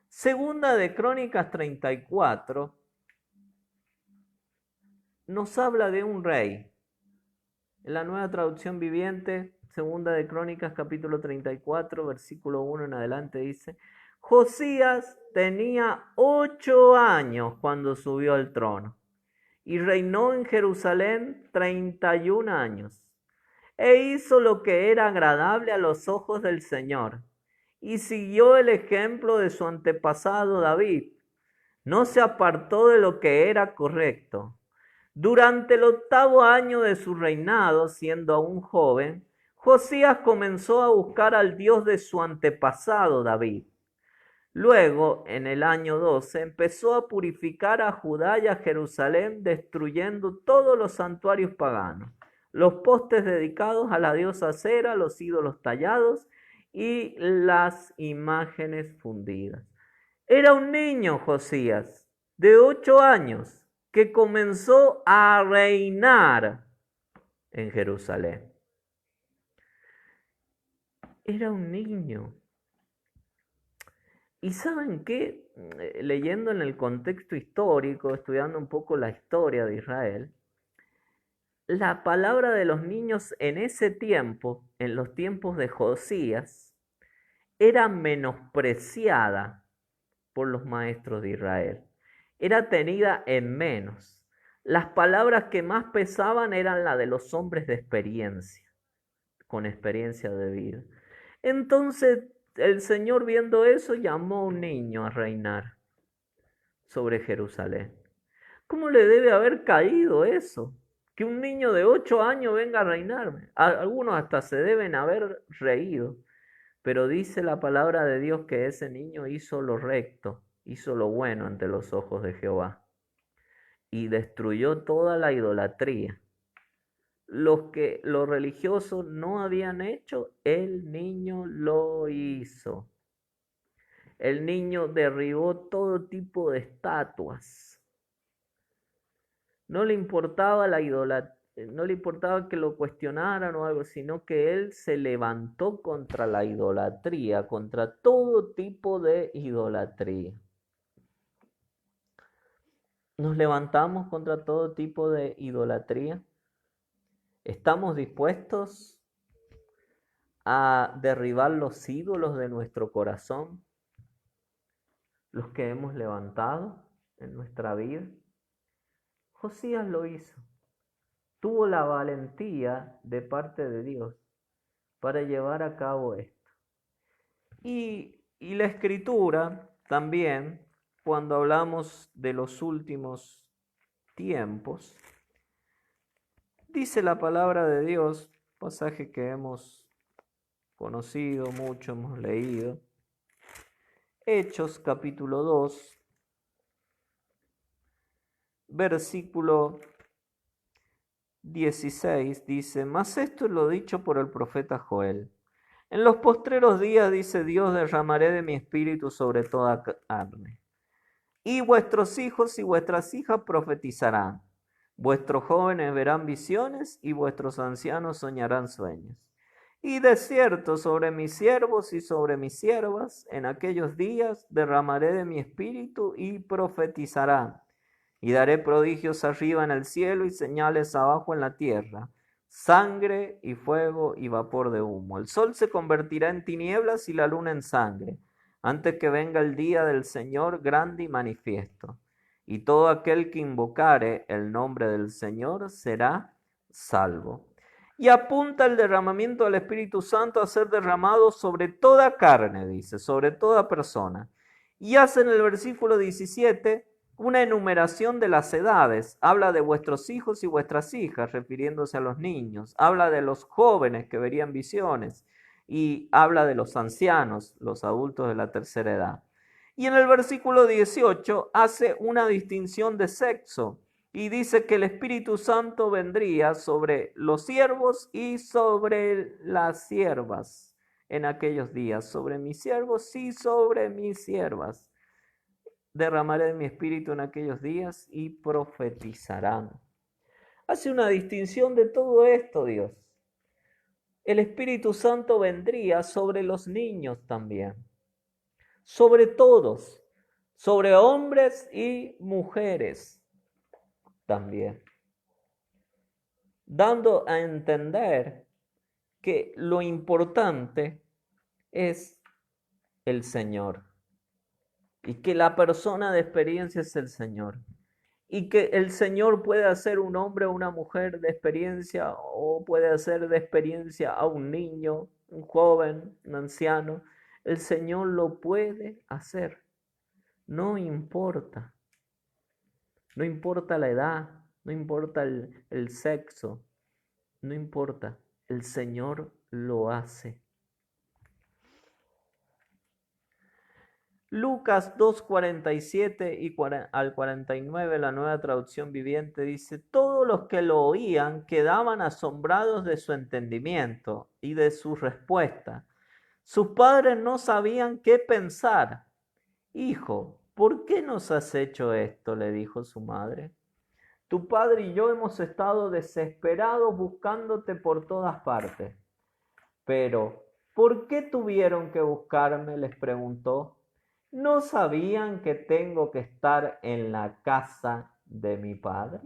S1: Segunda de Crónicas 34 nos habla de un rey. En la Nueva Traducción Viviente, Segunda de Crónicas capítulo 34, versículo 1 en adelante dice, Josías tenía 8 años cuando subió al trono y reinó en Jerusalén 31 años. E hizo lo que era agradable a los ojos del Señor y siguió el ejemplo de su antepasado David. No se apartó de lo que era correcto. Durante el 8º año de su reinado, siendo aún joven, Josías comenzó a buscar al Dios de su antepasado David. Luego, en el año 12, empezó a purificar a Judá y a Jerusalén, destruyendo todos los santuarios paganos, los postes dedicados a la diosa Cera, los ídolos tallados y las imágenes fundidas. Era un niño Josías, de 8 años, que comenzó a reinar en Jerusalén. Era un niño. ¿Y saben qué? Leyendo en el contexto histórico, estudiando un poco la historia de Israel, la palabra de los niños en ese tiempo, en los tiempos de Josías, era menospreciada por los maestros de Israel. Era tenida en menos. Las palabras que más pesaban eran las de los hombres de experiencia, con experiencia de vida. Entonces, el Señor, viendo eso, llamó a un niño a reinar sobre Jerusalén. ¿Cómo le debe haber caído eso? Que un niño de 8 años venga a reinarme. Algunos hasta se deben haber reído. Pero dice la palabra de Dios que ese niño hizo lo recto, hizo lo bueno ante los ojos de Jehová. Y destruyó toda la idolatría. Los que los religiosos no habían hecho, el niño lo hizo. El niño derribó todo tipo de estatuas. No le importaba la idolatría, no le importaba que lo cuestionaran o algo, sino que él se levantó contra la idolatría, contra todo tipo de idolatría. ¿Nos levantamos contra todo tipo de idolatría? ¿Estamos dispuestos a derribar los ídolos de nuestro corazón? Los que hemos levantado en nuestra vida. Josías lo hizo. Tuvo la valentía de parte de Dios para llevar a cabo esto. Y la Escritura también, cuando hablamos de los últimos tiempos, dice la palabra de Dios, pasaje que hemos conocido mucho, hemos leído, Hechos capítulo 2, versículo 16, dice: mas esto es lo dicho por el profeta Joel. En los postreros días, dice Dios, derramaré de mi espíritu sobre toda carne. Y vuestros hijos y vuestras hijas profetizarán. Vuestros jóvenes verán visiones y vuestros ancianos soñarán sueños. Y de cierto sobre mis siervos y sobre mis siervas en aquellos días derramaré de mi espíritu y profetizarán. Y daré prodigios arriba en el cielo y señales abajo en la tierra, sangre y fuego y vapor de humo. El sol se convertirá en tinieblas y la luna en sangre, antes que venga el día del Señor grande y manifiesto. Y todo aquel que invocare el nombre del Señor será salvo. Y apunta el derramamiento del Espíritu Santo a ser derramado sobre toda carne, dice, sobre toda persona. Y hace en el versículo 17 una enumeración de las edades. Habla de vuestros hijos y vuestras hijas, refiriéndose a los niños. Habla de los jóvenes que verían visiones. Y habla de los ancianos, los adultos de la tercera edad. Y en el versículo 18 hace una distinción de sexo y dice que el Espíritu Santo vendría sobre los siervos y sobre las siervas en aquellos días. Sobre mis siervos y sobre mis siervas. Derramaré de mi espíritu en aquellos días y profetizarán. Hace una distinción de todo esto, Dios. El Espíritu Santo vendría sobre los niños también, sobre todos, sobre hombres y mujeres también, dando a entender que lo importante es el Señor y que la persona de experiencia es el Señor. Y que el Señor puede hacer un hombre o una mujer de experiencia o puede hacer de experiencia a un niño, un joven, un anciano. El Señor lo puede hacer. No importa. No importa la edad, no importa el sexo, no importa. El Señor lo hace. Lucas 2:47 y al 49, la Nueva Traducción Viviente, dice: todos los que lo oían quedaban asombrados de su entendimiento y de su respuesta. Sus padres no sabían qué pensar. Hijo, ¿por qué nos has hecho esto?, le dijo su madre. Tu padre y yo hemos estado desesperados buscándote por todas partes. Pero, ¿por qué tuvieron que buscarme?, les preguntó. ¿No sabían que tengo que estar en la casa de mi padre?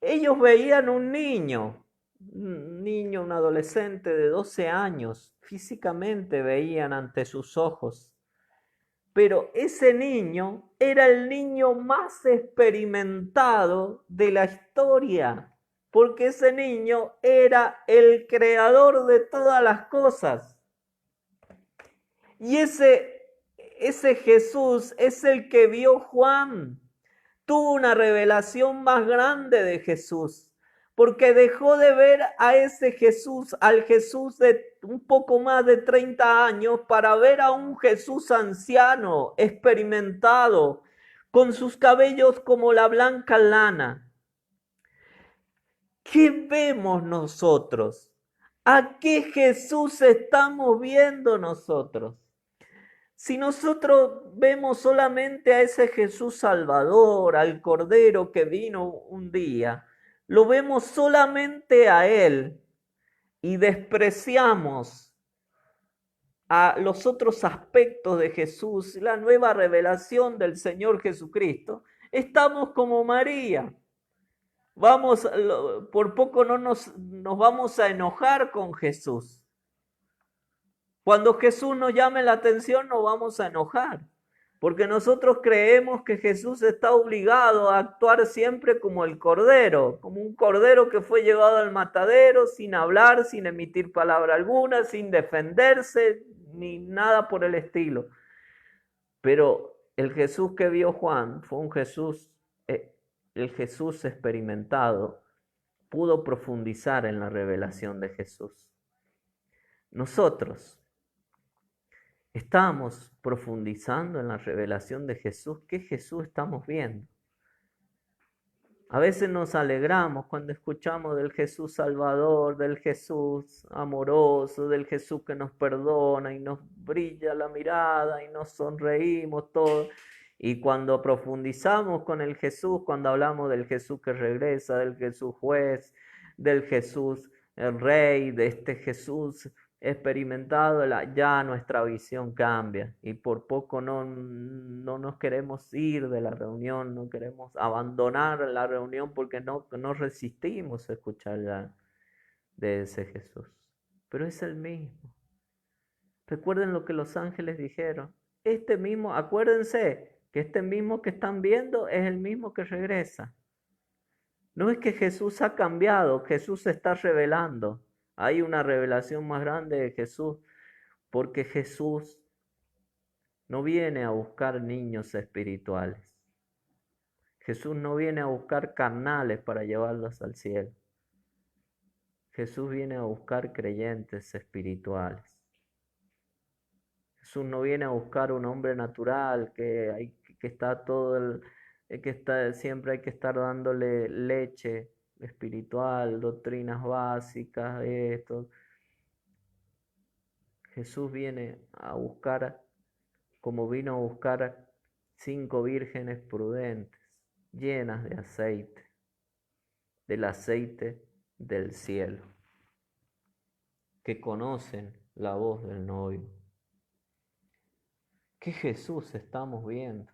S1: Ellos veían un niño, un adolescente de 12 años, físicamente veían ante sus ojos. Pero ese niño era el niño más experimentado de la historia, porque ese niño era el creador de todas las cosas. Y ese Jesús es el que vio Juan. Tuvo una revelación más grande de Jesús, porque dejó de ver a ese Jesús, al Jesús de un poco más de 30 años, para ver a un Jesús anciano, experimentado, con sus cabellos como la blanca lana. ¿Qué vemos nosotros? ¿A qué Jesús estamos viendo nosotros? Si nosotros vemos solamente a ese Jesús Salvador, al Cordero que vino un día, lo vemos solamente a Él y despreciamos a los otros aspectos de Jesús, la nueva revelación del Señor Jesucristo, estamos como María. Por poco no nos vamos a enojar con Jesús. Cuando Jesús nos llame la atención nos vamos a enojar. Porque nosotros creemos que Jesús está obligado a actuar siempre como el cordero, como un cordero que fue llevado al matadero sin hablar, sin emitir palabra alguna, sin defenderse, ni nada por el estilo. Pero el Jesús que vio Juan fue un Jesús, el Jesús experimentado, pudo profundizar en la revelación de Jesús. Nosotros estamos profundizando en la revelación de Jesús. ¿Qué Jesús estamos viendo? A veces nos alegramos cuando escuchamos del Jesús Salvador, del Jesús amoroso, del Jesús que nos perdona y nos brilla la mirada y nos sonreímos todos. Y cuando profundizamos con el Jesús, cuando hablamos del Jesús que regresa, del Jesús juez, del Jesús el Rey, de este Jesús experimentado, ya nuestra visión cambia y por poco no nos queremos ir de la reunión, no queremos abandonar la reunión porque no resistimos a escuchar ya de ese Jesús. Pero es el mismo. Recuerden lo que los ángeles dijeron. Este mismo, acuérdense que este mismo que están viendo es el mismo que regresa. No es que Jesús ha cambiado, Jesús se está revelando. Hay una revelación más grande de Jesús, porque Jesús no viene a buscar niños espirituales. Jesús no viene a buscar carnales para llevarlos al cielo. Jesús viene a buscar creyentes espirituales. Jesús no viene a buscar un hombre natural que está siempre hay que estar dándole leche espiritual, doctrinas básicas, esto. Jesús viene a buscar, como vino a buscar 5 vírgenes prudentes, llenas de aceite, del aceite del cielo, que conocen la voz del novio. ¿Qué Jesús estamos viendo?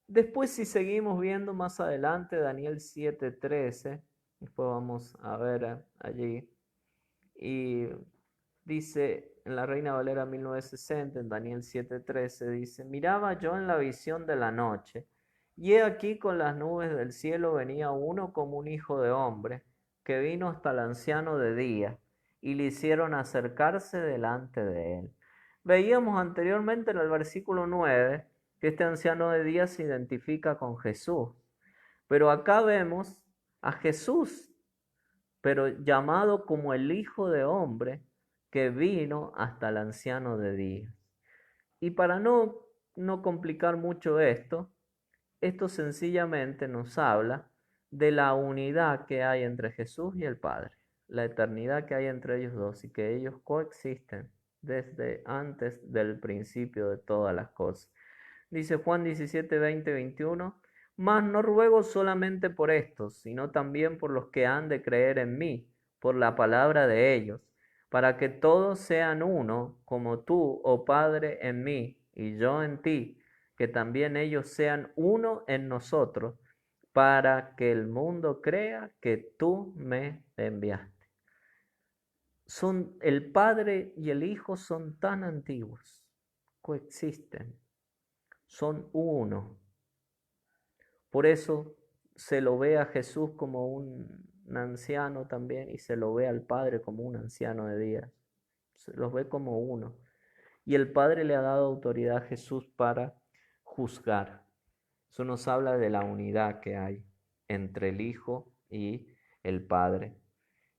S1: Después, si seguimos viendo más adelante, Daniel 7:13, después vamos a ver allí, y dice en la Reina Valera 1960, en Daniel 7:13, dice: miraba yo en la visión de la noche, y he aquí con las nubes del cielo venía uno como un hijo de hombre, que vino hasta el anciano de día, y le hicieron acercarse delante de él. Veíamos anteriormente en el versículo 9, que este anciano de día se identifica con Jesús. Pero acá vemos a Jesús, pero llamado como el Hijo de Hombre, que vino hasta el anciano de día. Y para no complicar mucho esto sencillamente nos habla de la unidad que hay entre Jesús y el Padre, la eternidad que hay entre ellos dos y que ellos coexisten desde antes del principio de todas las cosas. Dice Juan 17, 20, 21, mas no ruego solamente por estos, sino también por los que han de creer en mí, por la palabra de ellos, para que todos sean uno, como tú, oh Padre, en mí, y yo en ti, que también ellos sean uno en nosotros, para que el mundo crea que tú me enviaste. El Padre y el Hijo son tan antiguos, coexisten, son uno. Por eso se lo ve a Jesús como un anciano también y se lo ve al Padre como un anciano de días. Se los ve como uno. Y el Padre le ha dado autoridad a Jesús para juzgar. Eso nos habla de la unidad que hay entre el Hijo y el Padre.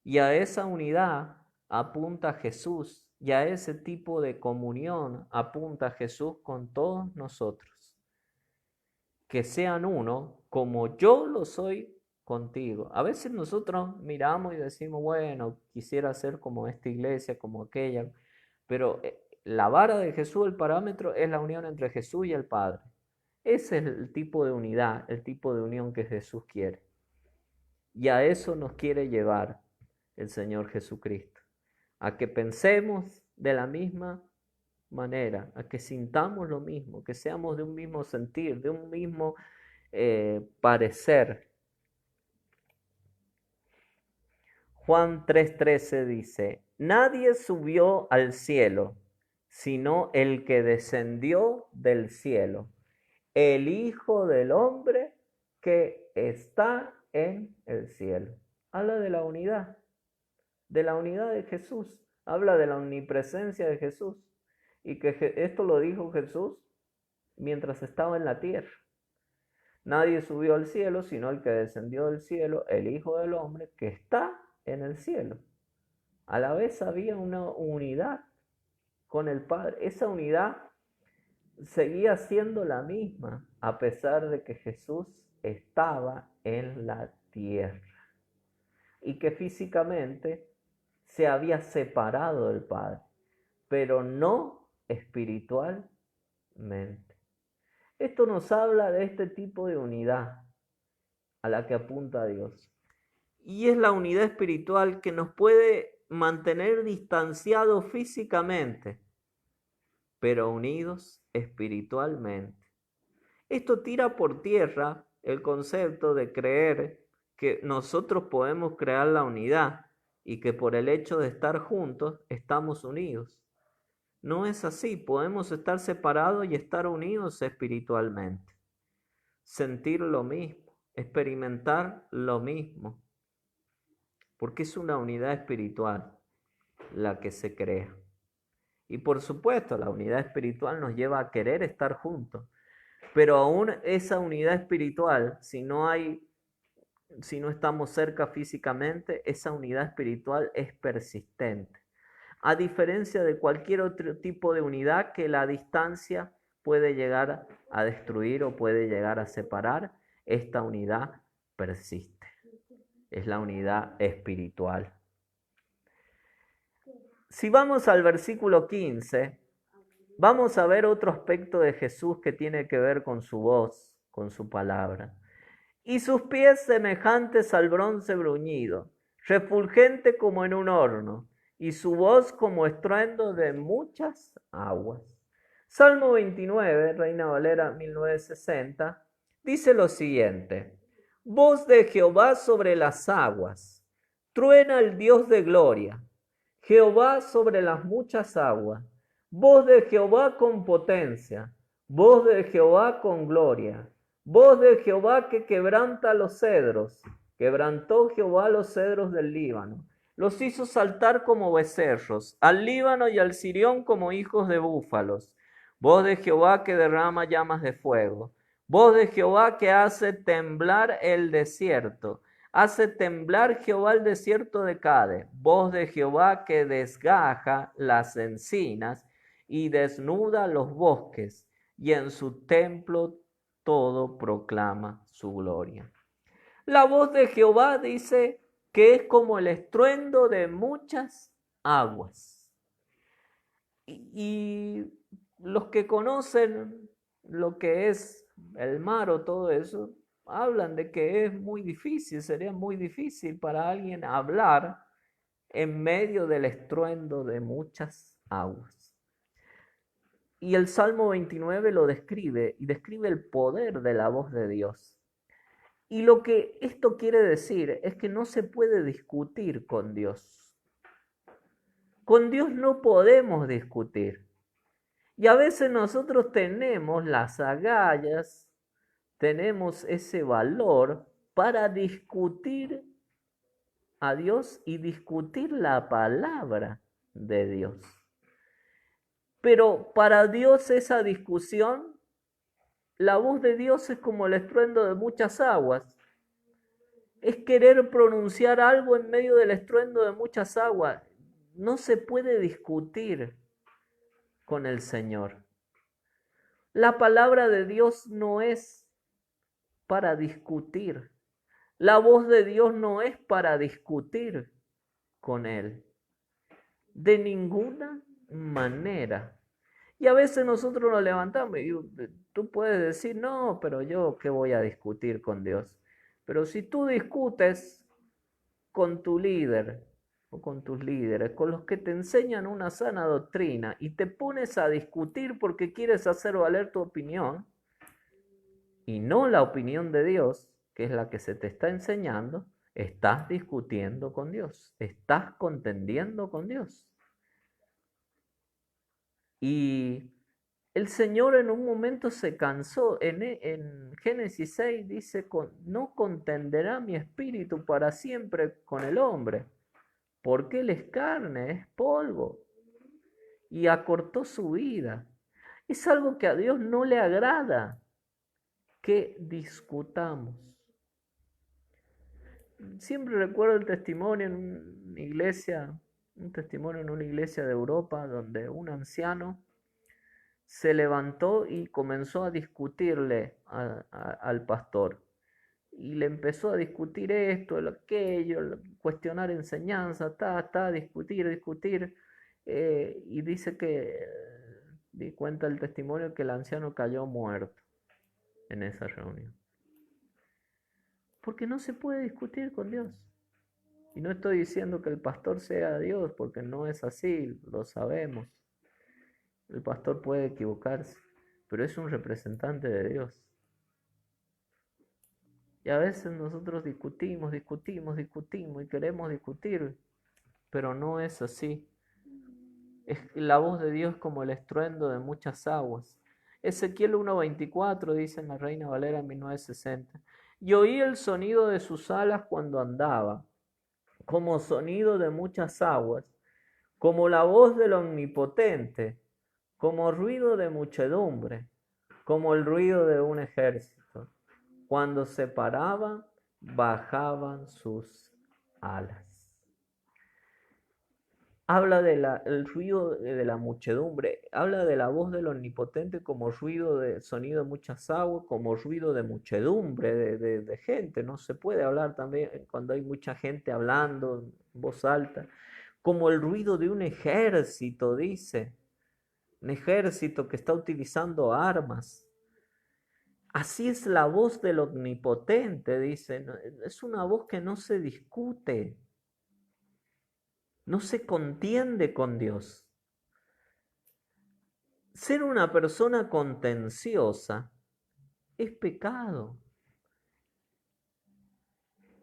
S1: Y a esa unidad apunta Jesús, y a ese tipo de comunión apunta Jesús con todos nosotros. Que sean uno como yo lo soy contigo. A veces nosotros miramos y decimos, bueno, quisiera ser como esta iglesia, como aquella, pero la vara de Jesús, el parámetro, es la unión entre Jesús y el Padre. Ese es el tipo de unidad, el tipo de unión que Jesús quiere. Y a eso nos quiere llevar el Señor Jesucristo. A que pensemos de la misma manera, a que sintamos lo mismo, que seamos de un mismo sentir, de un mismo parecer. Juan 3:13 dice: nadie subió al cielo, sino el que descendió del cielo, el Hijo del Hombre que está en el cielo. Habla de la unidad de Jesús, habla de la omnipresencia de Jesús, y que esto lo dijo Jesús mientras estaba en la tierra. Nadie subió al cielo, sino el que descendió del cielo, el Hijo del Hombre que está en el cielo. A la vez había una unidad con el Padre. Esa unidad seguía siendo la misma, a pesar de que Jesús estaba en la tierra y que físicamente se había separado del Padre, pero no espiritualmente. Esto nos habla de este tipo de unidad a la que apunta Dios. Y es la unidad espiritual que nos puede mantener distanciados físicamente, pero unidos espiritualmente. Esto tira por tierra el concepto de creer que nosotros podemos crear la unidad y que por el hecho de estar juntos estamos unidos. No es así, podemos estar separados y estar unidos espiritualmente. Sentir lo mismo, experimentar lo mismo, porque es una unidad espiritual la que se crea. Y por supuesto, la unidad espiritual nos lleva a querer estar juntos, pero aún esa unidad espiritual, si no estamos cerca físicamente, esa unidad espiritual es persistente. A diferencia de cualquier otro tipo de unidad que la distancia puede llegar a destruir o puede llegar a separar, esta unidad persiste. Es la unidad espiritual. Si vamos al versículo 15, vamos a ver otro aspecto de Jesús que tiene que ver con su voz, con su palabra. Y sus pies semejantes al bronce bruñido, refulgente como en un horno, y su voz como estruendo de muchas aguas. Salmo 29, Reina Valera 1960, dice lo siguiente: voz de Jehová sobre las aguas, truena el Dios de gloria, Jehová sobre las muchas aguas, voz de Jehová con potencia, voz de Jehová con gloria, voz de Jehová que quebranta los cedros, quebrantó Jehová los cedros del Líbano, los hizo saltar como becerros, al Líbano y al Sirión como hijos de búfalos, voz de Jehová que derrama llamas de fuego, voz de Jehová que hace temblar el desierto, hace temblar Jehová el desierto de Cade, voz de Jehová que desgaja las encinas y desnuda los bosques, y en su templo todo proclama su gloria. La voz de Jehová dice que es como el estruendo de muchas aguas. Y los que conocen lo que es el mar o todo eso, hablan de que es muy difícil, sería muy difícil para alguien hablar en medio del estruendo de muchas aguas. Y el Salmo 29 lo describe, y describe el poder de la voz de Dios. Y lo que esto quiere decir es que no se puede discutir con Dios. Con Dios no podemos discutir. Y a veces nosotros tenemos las agallas, tenemos ese valor para discutir a Dios y discutir la palabra de Dios. Pero para Dios esa discusión, la voz de Dios es como el estruendo de muchas aguas. Es querer pronunciar algo en medio del estruendo de muchas aguas. No se puede discutir con el Señor. La palabra de Dios no es para discutir. La voz de Dios no es para discutir con Él. De ninguna manera. Y a veces nosotros nos levantamos y tú puedes decir, no, pero yo qué voy a discutir con Dios. Pero si tú discutes con tu líder o con tus líderes, con los que te enseñan una sana doctrina y te pones a discutir porque quieres hacer valer tu opinión y no la opinión de Dios, que es la que se te está enseñando, estás discutiendo con Dios, estás contendiendo con Dios. Y el Señor en un momento se cansó. En Génesis 6 dice, no contenderá mi espíritu para siempre con el hombre, porque él es carne, es polvo, y acortó su vida. Es algo que a Dios no le agrada, que discutamos. Siempre recuerdo el testimonio en una iglesia, un testimonio en una iglesia de Europa, donde un anciano se levantó y comenzó a discutirle al pastor. Y le empezó a discutir esto, aquello, cuestionar enseñanza, discutir. Y dice que, di cuenta el testimonio, que el anciano cayó muerto en esa reunión. Porque no se puede discutir con Dios. Y no estoy diciendo que el pastor sea Dios, porque no es así, lo sabemos. El pastor puede equivocarse, pero es un representante de Dios. Y a veces nosotros discutimos y queremos discutir, pero no es así. La voz de Dios como el estruendo de muchas aguas. Ezequiel 1:24 dice en la Reina Valera en 1960. Y oí el sonido de sus alas cuando andaba, como sonido de muchas aguas, como la voz del Omnipotente, como ruido de muchedumbre, como el ruido de un ejército. Cuando se paraba, bajaban sus alas. Habla del ruido de la muchedumbre, habla de la voz del Omnipotente como ruido de sonido de muchas aguas, como ruido de muchedumbre, de gente. No se puede hablar también cuando hay mucha gente hablando en voz alta, como el ruido de un ejército, dice, un ejército que está utilizando armas. Así es la voz del Omnipotente, dice. Es una voz que no se discute, no se contiende con Dios. Ser una persona contenciosa es pecado.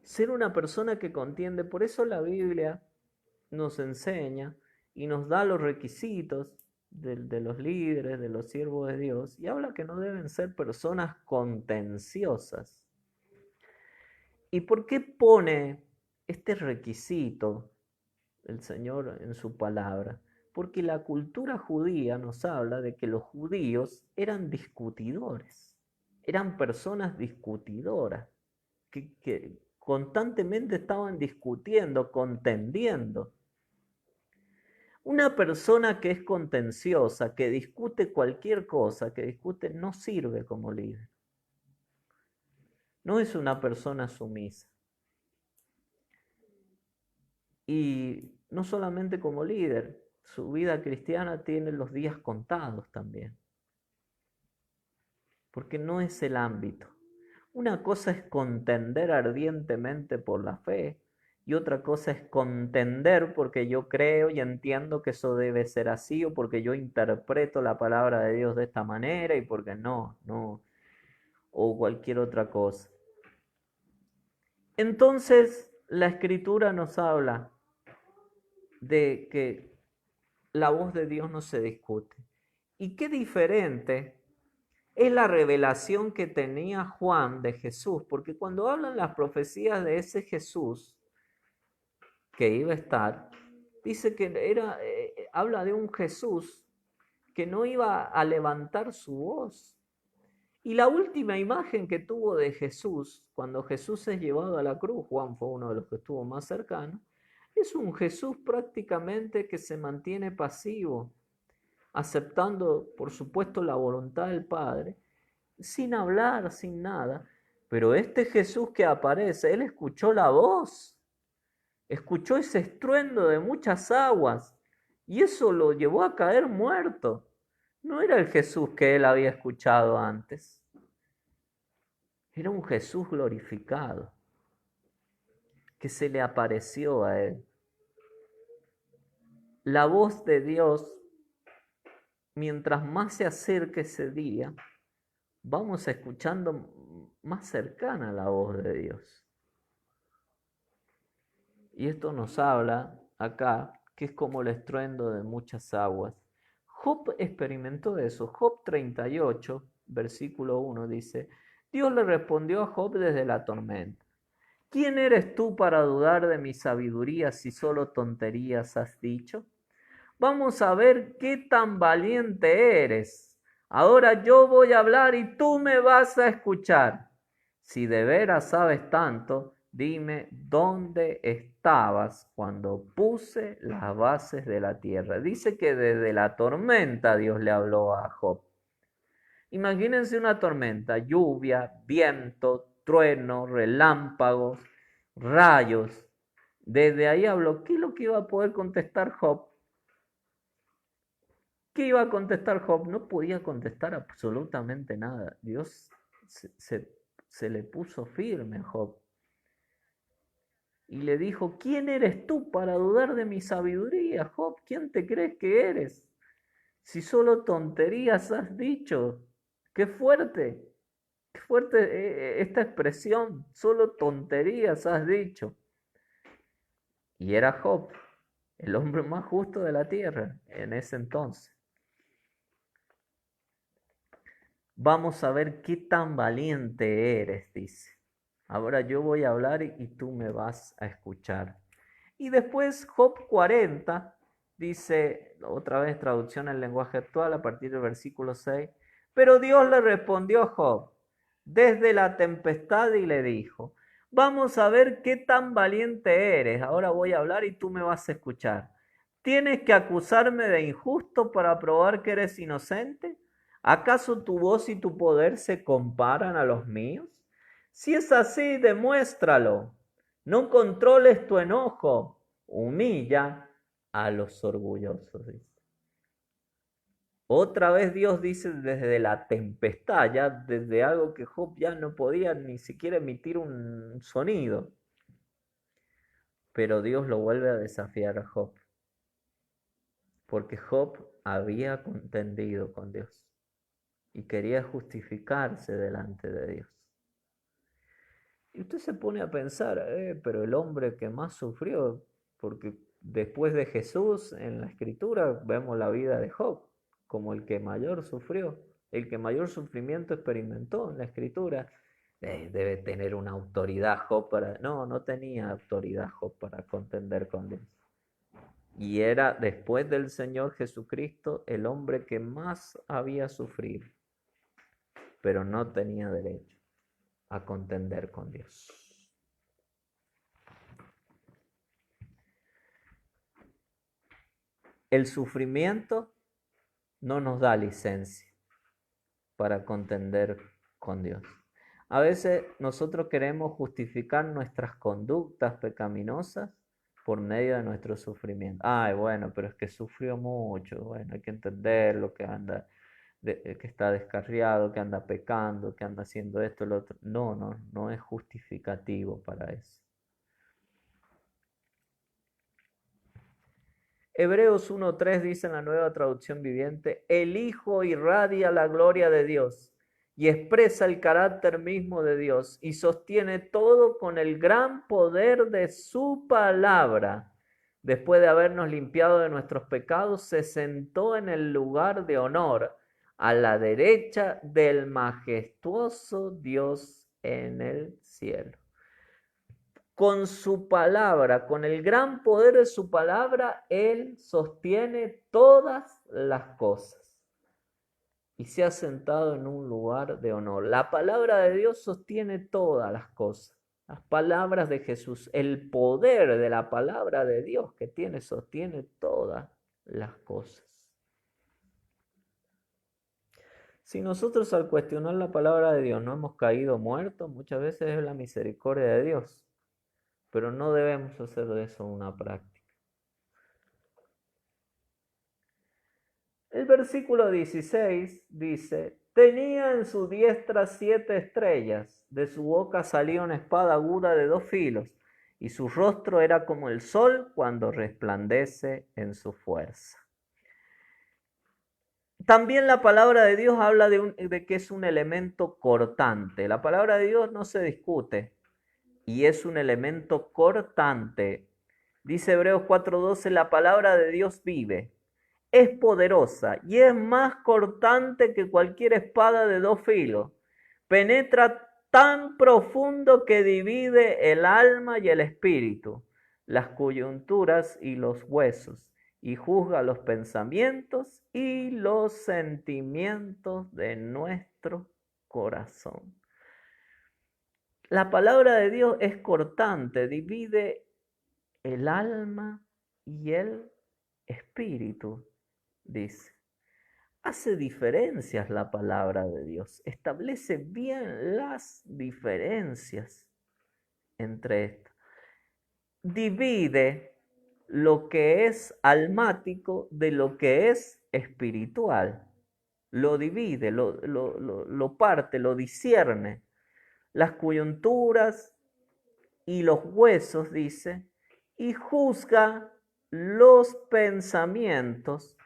S1: Ser una persona que contiende, por eso la Biblia nos enseña y nos da los requisitos de los líderes, de los siervos de Dios, y habla que no deben ser personas contenciosas. ¿Y por qué pone este requisito el Señor en su palabra? Porque la cultura judía nos habla de que los judíos eran discutidores, eran personas discutidoras, que constantemente estaban discutiendo, contendiendo. Una persona que es contenciosa, que discute cualquier cosa, que discute, no sirve como líder. No es una persona sumisa. Y no solamente como líder, su vida cristiana tiene los días contados también. Porque no es el ámbito. Una cosa es contender ardientemente por la fe y otra cosa es contender porque yo creo y entiendo que eso debe ser así o porque yo interpreto la palabra de Dios de esta manera y porque no, o cualquier otra cosa. Entonces, la Escritura nos habla de que la voz de Dios no se discute. Y qué diferente es la revelación que tenía Juan de Jesús, porque cuando hablan las profecías de ese Jesús que iba a estar, dice que habla de un Jesús que no iba a levantar su voz. Y la última imagen que tuvo de Jesús, cuando Jesús es llevado a la cruz, Juan fue uno de los que estuvo más cercano, es un Jesús prácticamente que se mantiene pasivo, aceptando, por supuesto, la voluntad del Padre, sin hablar, sin nada. Pero este Jesús que aparece, él escuchó la voz, escuchó ese estruendo de muchas aguas y eso lo llevó a caer muerto. No era el Jesús que él había escuchado antes. Era un Jesús glorificado que se le apareció a él. La voz de Dios, mientras más se acerque ese día, vamos escuchando más cercana la voz de Dios. Y esto nos habla acá que es como el estruendo de muchas aguas. Job experimentó eso. Job 38, versículo 1 dice, Dios le respondió a Job desde la tormenta. ¿Quién eres tú para dudar de mi sabiduría si solo tonterías has dicho? Vamos a ver qué tan valiente eres. Ahora yo voy a hablar y tú me vas a escuchar. Si de veras sabes tanto, dime dónde estabas cuando puse las bases de la tierra. Dice que desde la tormenta Dios le habló a Job. Imagínense una tormenta, lluvia, viento, trueno, relámpagos, rayos. Desde ahí habló. ¿Qué es lo que iba a poder contestar Job? ¿Qué iba a contestar Job? No podía contestar absolutamente nada. Dios se le puso firme a Job. Y le dijo, ¿quién eres tú para dudar de mi sabiduría, Job? ¿Quién te crees que eres? Si solo tonterías has dicho. Qué fuerte esta expresión. Solo tonterías has dicho. Y era Job, el hombre más justo de la tierra en ese entonces. Vamos a ver qué tan valiente eres, dice. Ahora yo voy a hablar y tú me vas a escuchar. Y después Job 40 dice, otra vez traducción al lenguaje actual a partir del versículo 6, pero Dios le respondió a Job desde la tempestad y le dijo, vamos a ver qué tan valiente eres. Ahora voy a hablar y tú me vas a escuchar. ¿Tienes que acusarme de injusto para probar que eres inocente? ¿Acaso tu voz y tu poder se comparan a los míos? Si es así, demuéstralo. No controles tu enojo. Humilla a los orgullosos. Otra vez Dios dice desde la tempestad, ya desde algo que Job ya no podía ni siquiera emitir un sonido. Pero Dios lo vuelve a desafiar a Job. Porque Job había contendido con Dios y quería justificarse delante de Dios. Y usted se pone a pensar, pero el hombre que más sufrió, porque después de Jesús en la Escritura vemos la vida de Job como el que mayor sufrió, el que mayor sufrimiento experimentó en la Escritura. Debe tener una autoridad Job para... No tenía autoridad Job para contender con Dios. Y era después del Señor Jesucristo el hombre que más había sufrido, pero no tenía derecho a contender con Dios. El sufrimiento no nos da licencia para contender con Dios. A veces nosotros queremos justificar nuestras conductas pecaminosas por medio de nuestro sufrimiento. Ay, bueno, pero es que sufrió mucho. Bueno, hay que entender lo que anda, que está descarriado, que anda pecando, que anda haciendo esto, lo otro. No es justificativo para eso. Hebreos 1:3 dice en la Nueva Traducción Viviente, el Hijo irradia la gloria de Dios y expresa el carácter mismo de Dios y sostiene todo con el gran poder de su palabra. Después de habernos limpiado de nuestros pecados, se sentó en el lugar de honor a la derecha del majestuoso Dios en el cielo. Con su palabra, con el gran poder de su palabra, Él sostiene todas las cosas y se ha sentado en un lugar de honor. La palabra de Dios sostiene todas las cosas. Las palabras de Jesús, el poder de la palabra de Dios que tiene, sostiene todas las cosas. Si nosotros al cuestionar la palabra de Dios no hemos caído muertos, muchas veces es la misericordia de Dios. Pero no debemos hacer de eso una práctica. El versículo 16 dice, tenía en su diestra 7 estrellas, de su boca salía una espada aguda de 2 filos, y su rostro era como el sol cuando resplandece en su fuerza. También la palabra de Dios habla de que es un elemento cortante. La palabra de Dios no se discute. Y es un elemento cortante. Dice Hebreos 4:12, la palabra de Dios vive, es poderosa y es más cortante que cualquier espada de dos filos. Penetra tan profundo que divide el alma y el espíritu, las coyunturas y los huesos, y juzga los pensamientos y los sentimientos de nuestro corazón. La palabra de Dios es cortante, divide el alma y el espíritu, dice. Hace diferencias la palabra de Dios, establece bien las diferencias entre estas. Divide lo que es almático de lo que es espiritual. Lo divide, lo parte, lo discierne. Las coyunturas y los huesos, dice, y juzga los pensamientos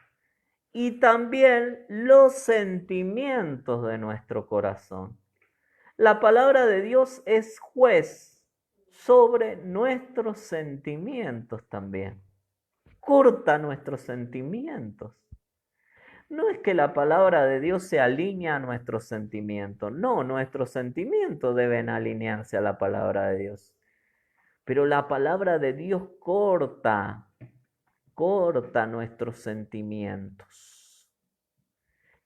S1: y también los sentimientos de nuestro corazón. La palabra de Dios es juez sobre nuestros sentimientos también. Corta nuestros sentimientos. No es que la palabra de Dios se alinea a nuestros sentimientos. No, nuestros sentimientos deben alinearse a la palabra de Dios. Pero la palabra de Dios corta nuestros sentimientos.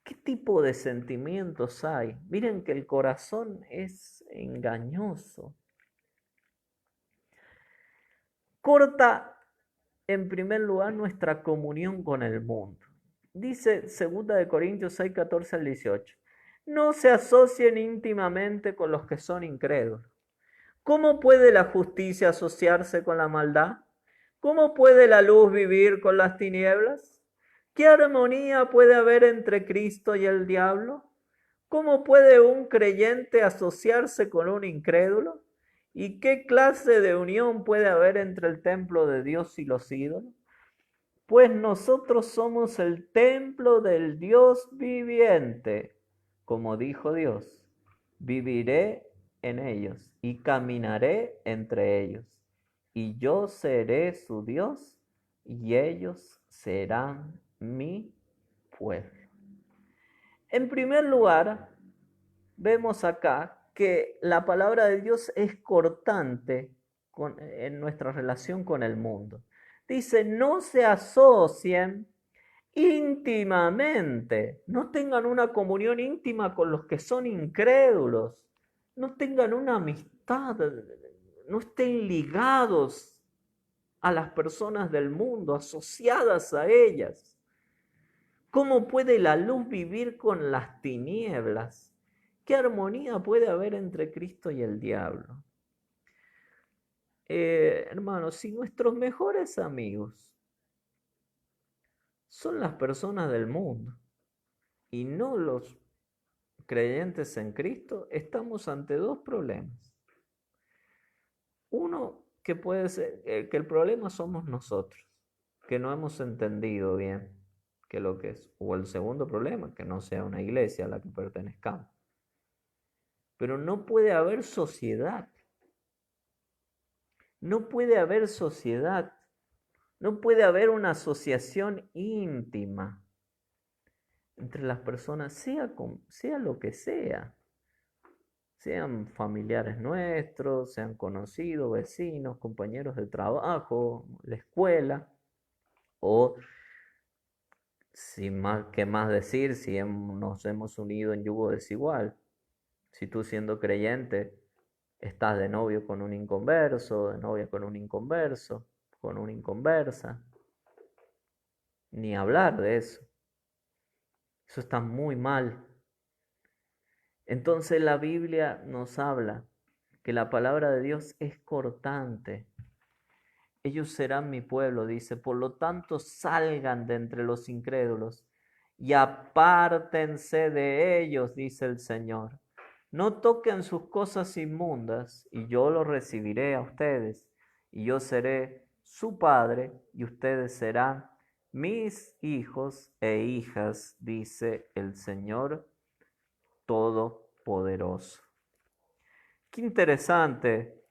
S1: ¿Qué tipo de sentimientos hay? Miren que el corazón es engañoso. Corta, en primer lugar, nuestra comunión con el mundo. Dice 2 Corintios 6, 14 al 18. No se asocien íntimamente con los que son incrédulos. ¿Cómo puede la justicia asociarse con la maldad? ¿Cómo puede la luz vivir con las tinieblas? ¿Qué armonía puede haber entre Cristo y el diablo? ¿Cómo puede un creyente asociarse con un incrédulo? ¿Y qué clase de unión puede haber entre el templo de Dios y los ídolos? Pues nosotros somos el templo del Dios viviente. Como dijo Dios, viviré en ellos y caminaré entre ellos. Y yo seré su Dios y ellos serán mi pueblo. En primer lugar, vemos acá que la palabra de Dios es cortante en nuestra relación con el mundo. Dice, no se asocien íntimamente, no tengan una comunión íntima con los que son incrédulos, no tengan una amistad, no estén ligados a las personas del mundo, asociadas a ellas. ¿Cómo puede la luz vivir con las tinieblas? ¿Qué armonía puede haber entre Cristo y el diablo? Hermanos, si nuestros mejores amigos son las personas del mundo y no los creyentes en Cristo, estamos ante dos problemas. Uno, que puede ser que el problema somos nosotros, que no hemos entendido bien qué es lo que es. O el segundo problema, que no sea una iglesia a la que pertenezcamos. Pero no puede haber sociedad. No puede haber sociedad. No puede haber una asociación íntima entre las personas, sea lo que sea. Sean familiares nuestros, sean conocidos, vecinos, compañeros de trabajo, la escuela, o sin más que más decir, si nos hemos unido en yugo desigual. Si tú siendo creyente estás de novio con un inconverso, de novia con un inconverso, con una inconversa, ni hablar de eso. Eso está muy mal. Entonces la Biblia nos habla que la palabra de Dios es cortante. Ellos serán mi pueblo, dice, por lo tanto salgan de entre los incrédulos y apártense de ellos, dice el Señor. No toquen sus cosas inmundas y yo los recibiré a ustedes y yo seré su padre y ustedes serán mis hijos e hijas, dice el Señor Todopoderoso. Qué interesante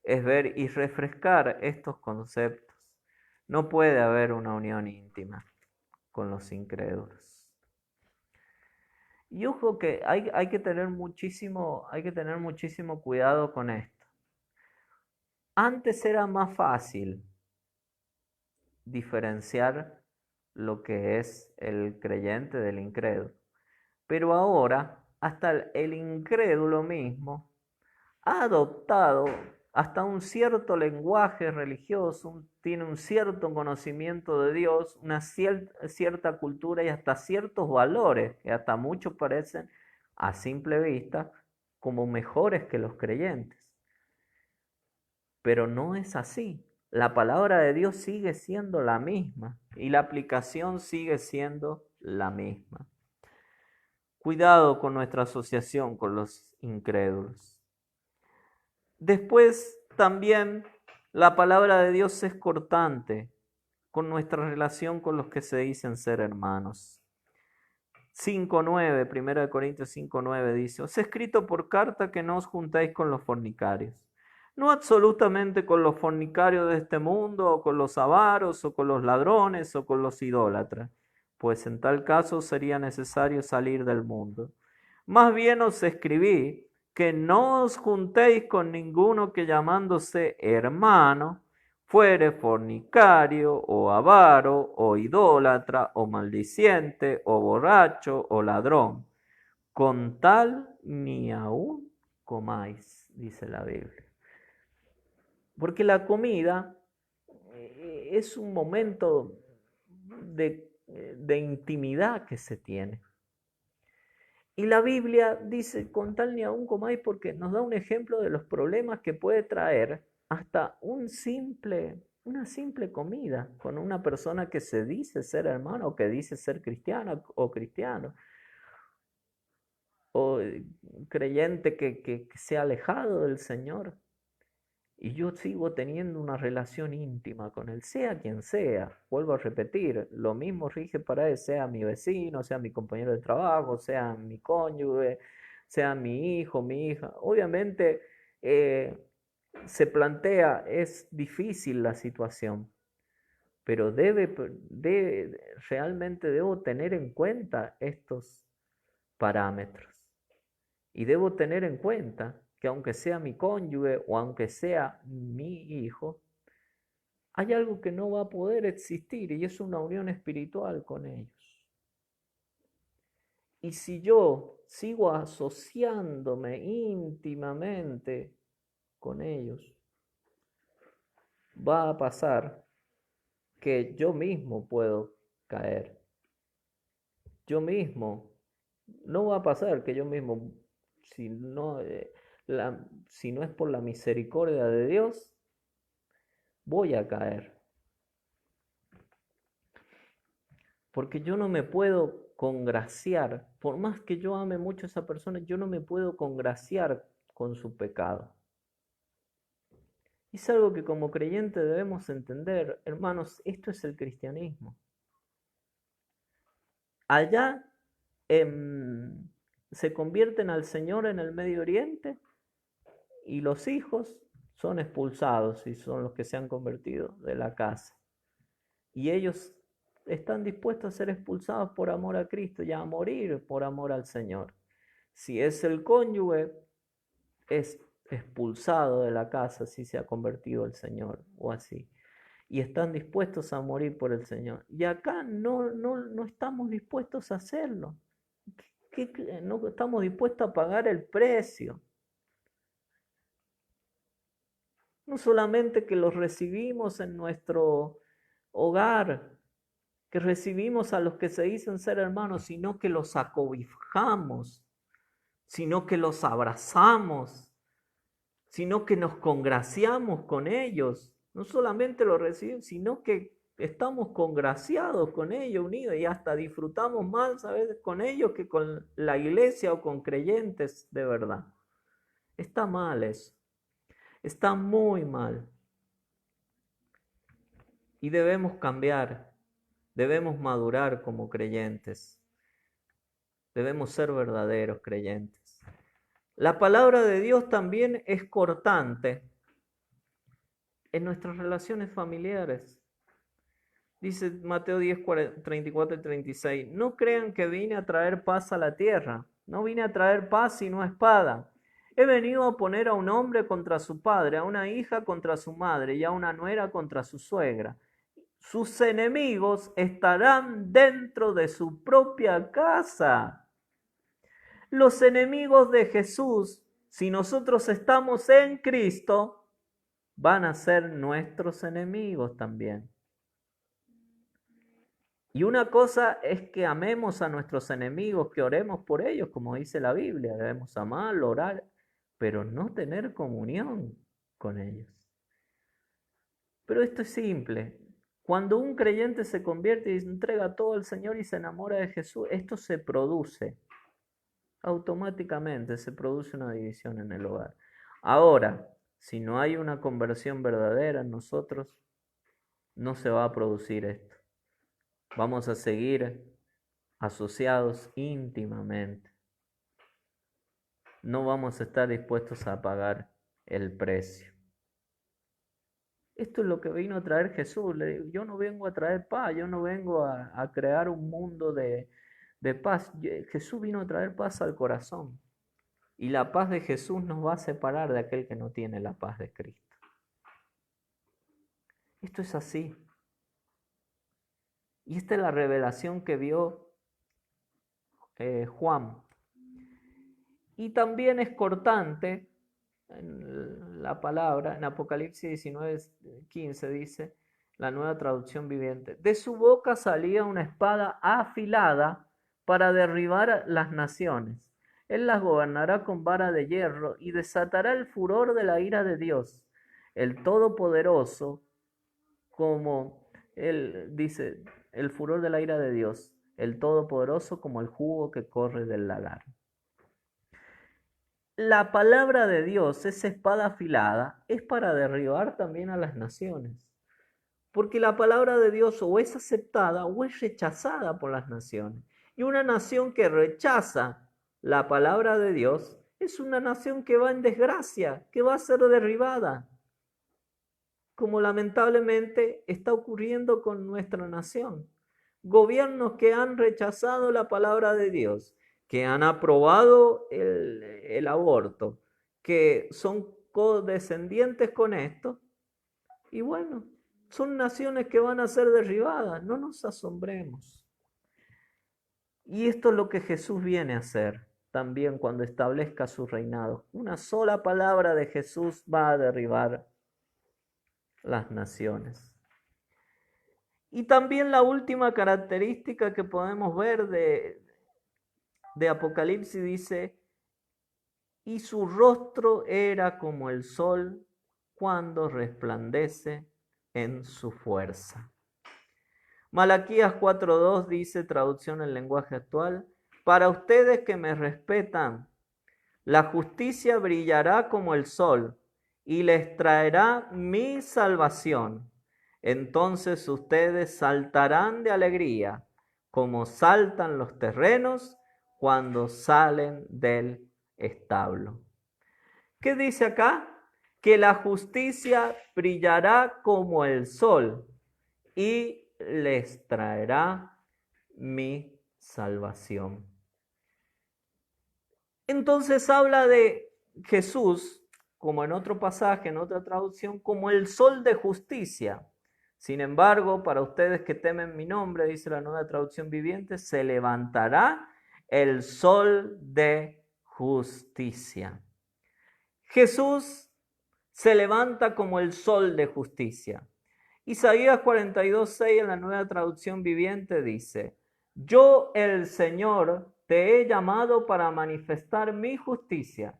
S1: es ver y refrescar estos conceptos. No puede haber una unión íntima con los incrédulos. Y ojo que hay que tener muchísimo cuidado con esto. Antes era más fácil diferenciar lo que es el creyente del incrédulo. Pero ahora, hasta el incrédulo mismo ha adoptado hasta un cierto lenguaje religioso, tiene un cierto conocimiento de Dios, una cierta cultura y hasta ciertos valores que hasta muchos parecen a simple vista como mejores que los creyentes. Pero no es así. La palabra de Dios sigue siendo la misma y la aplicación sigue siendo la misma. Cuidado con nuestra asociación con los incrédulos. Después también la palabra de Dios es cortante con nuestra relación con los que se dicen ser hermanos. 5:9, 1 Corintios 5:9 dice: os he escrito por carta que no os juntéis con los fornicarios. No absolutamente con los fornicarios de este mundo, o con los avaros, o con los ladrones, o con los idólatras, pues en tal caso sería necesario salir del mundo. Más bien os escribí que no os juntéis con ninguno que llamándose hermano fuere fornicario, o avaro, o idólatra, o maldiciente, o borracho, o ladrón. Con tal ni aún comáis, dice la Biblia. Porque la comida es un momento de intimidad que se tiene. Y la Biblia dice, con tal ni aún comáis, porque nos da un ejemplo de los problemas que puede traer hasta una simple comida con una persona que se dice ser hermano, o que dice ser cristiano o cristiano, o creyente que se ha alejado del Señor. Y yo sigo teniendo una relación íntima con él, sea quien sea. Vuelvo a repetir, lo mismo rige para él, sea mi vecino, sea mi compañero de trabajo, sea mi cónyuge, sea mi hijo, mi hija. Obviamente se plantea, es difícil la situación, pero realmente debo tener en cuenta estos parámetros. Y debo tener en cuenta que aunque sea mi cónyuge o aunque sea mi hijo, hay algo que no va a poder existir y es una unión espiritual con ellos. Y si yo sigo asociándome íntimamente con ellos, va a pasar que yo mismo puedo caer. Yo mismo, no va a pasar que yo mismo, si no es por la misericordia de Dios, voy a caer. Porque yo no me puedo congraciar, por más que yo ame mucho a esa persona, yo no me puedo congraciar con su pecado. Y es algo que como creyente debemos entender, hermanos, esto es el cristianismo. Allá se convierten al Señor en el Medio Oriente y los hijos son expulsados y son los que se han convertido de la casa. Y ellos están dispuestos a ser expulsados por amor a Cristo y a morir por amor al Señor. Si es el cónyuge, es expulsado de la casa si se ha convertido al Señor o así. Y están dispuestos a morir por el Señor. Y acá no estamos dispuestos a hacerlo. No estamos dispuestos a pagar el precio. No solamente que los recibimos en nuestro hogar, que recibimos a los que se dicen ser hermanos, sino que los acobijamos, sino que los abrazamos, sino que nos congraciamos con ellos. No solamente los recibimos, sino que estamos congraciados con ellos, unidos, y hasta disfrutamos más a veces con ellos que con la iglesia o con creyentes de verdad. Está mal eso. Está muy mal. Y debemos cambiar. Debemos madurar como creyentes. Debemos ser verdaderos creyentes. La palabra de Dios también es cortante en nuestras relaciones familiares. Dice Mateo 10, 34 y 36, no crean que vine a traer paz a la tierra, no vine a traer paz sino espada. He venido a poner a un hombre contra su padre, a una hija contra su madre y a una nuera contra su suegra. Sus enemigos estarán dentro de su propia casa. Los enemigos de Jesús, si nosotros estamos en Cristo, van a ser nuestros enemigos también. Y una cosa es que amemos a nuestros enemigos, que oremos por ellos, como dice la Biblia, debemos amar, orar, pero no tener comunión con ellos. Pero esto es simple. Cuando un creyente se convierte y entrega todo al Señor y se enamora de Jesús, esto se produce. Automáticamente se produce una división en el hogar. Ahora, si no hay una conversión verdadera en nosotros, no se va a producir esto. Vamos a seguir asociados íntimamente. No vamos a estar dispuestos a pagar el precio. Esto es lo que vino a traer Jesús. Le digo, yo no vengo a traer paz, yo no vengo a crear un mundo de paz. Jesús vino a traer paz al corazón. Y la paz de Jesús nos va a separar de aquel que no tiene la paz de Cristo. Esto es así. Y esta es la revelación que vio Juan. Y también es cortante en la palabra, en Apocalipsis 19:15 dice, la Nueva Traducción Viviente, de su boca salía una espada afilada para derribar las naciones. Él las gobernará con vara de hierro y desatará el furor de la ira de Dios, el Todopoderoso, como él dice, el furor de la ira de Dios, el Todopoderoso como el jugo que corre del lagar. La palabra de Dios, esa espada afilada, es para derribar también a las naciones. Porque la palabra de Dios o es aceptada o es rechazada por las naciones. Y una nación que rechaza la palabra de Dios es una nación que va en desgracia, que va a ser derribada. Como lamentablemente está ocurriendo con nuestra nación. Gobiernos que han rechazado la palabra de Dios, que han aprobado el aborto, que son codescendientes con esto, y bueno, son naciones que van a ser derribadas, no nos asombremos. Y esto es lo que Jesús viene a hacer también cuando establezca su reinado. Una sola palabra de Jesús va a derribar las naciones. Y también la última característica que podemos ver de Apocalipsis dice, y su rostro era como el sol cuando resplandece en su fuerza. Malaquías 4:2 dice, traducción en lenguaje actual, para ustedes que me respetan, la justicia brillará como el sol y les traerá mi salvación. Entonces ustedes saltarán de alegría, como saltan los terrenos cuando salen del establo. ¿Qué dice acá? Que la justicia brillará como el sol y les traerá mi salvación. Entonces habla de Jesús, como en otro pasaje, en otra traducción, como el sol de justicia. Sin embargo, para ustedes que temen mi nombre, dice la Nueva Traducción Viviente, se levantará el sol de justicia. Jesús se levanta como el sol de justicia. Isaías 42:6 en la Nueva Traducción Viviente dice, yo el Señor te he llamado para manifestar mi justicia.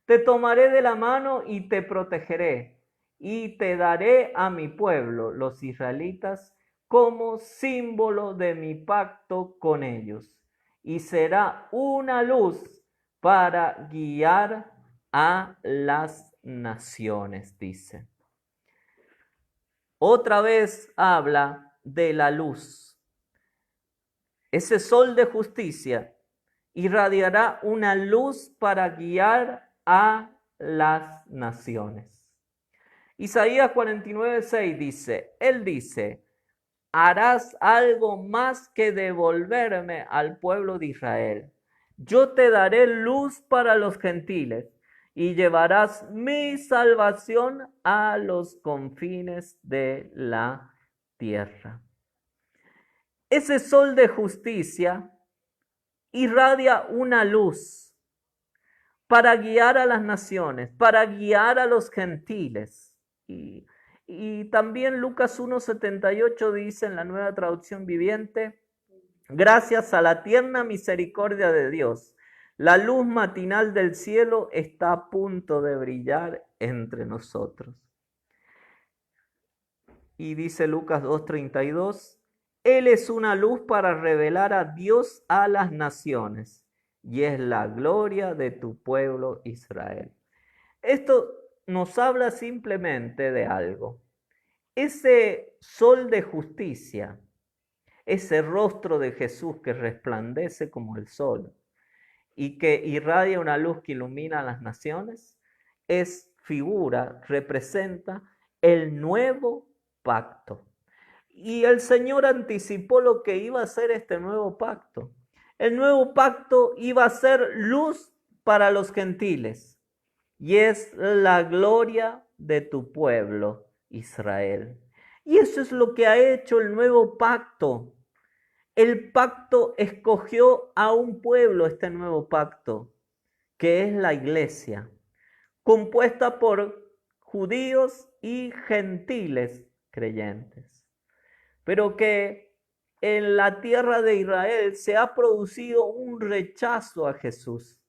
S1: Te tomaré de la mano y te protegeré. Y te daré a mi pueblo, los israelitas, como símbolo de mi pacto con ellos. Y será una luz para guiar a las naciones, dice. Otra vez habla de la luz. Ese sol de justicia irradiará una luz para guiar a las naciones. Isaías 49:6 dice, él dice, harás algo más que devolverme al pueblo de Israel. Yo te daré luz para los gentiles y llevarás mi salvación a los confines de la tierra. Ese sol de justicia irradia una luz para guiar a las naciones, para guiar a los gentiles. Y también Lucas 1:78 dice en la Nueva Traducción Viviente: gracias a la tierna misericordia de Dios, la luz matinal del cielo está a punto de brillar entre nosotros. Y dice Lucas 2:32, Él es una luz para revelar a Dios a las naciones, y es la gloria de tu pueblo Israel. Esto nos habla simplemente de algo. Ese sol de justicia, ese rostro de Jesús que resplandece como el sol y que irradia una luz que ilumina a las naciones, representa el nuevo pacto. Y el Señor anticipó lo que iba a ser este nuevo pacto. El nuevo pacto iba a ser luz para los gentiles y es la gloria de tu pueblo Israel. Y eso es lo que ha hecho el nuevo pacto. El pacto escogió a un pueblo, este nuevo pacto, que es la iglesia, compuesta por judíos y gentiles creyentes. Pero que en la tierra de Israel se ha producido un rechazo a Jesús,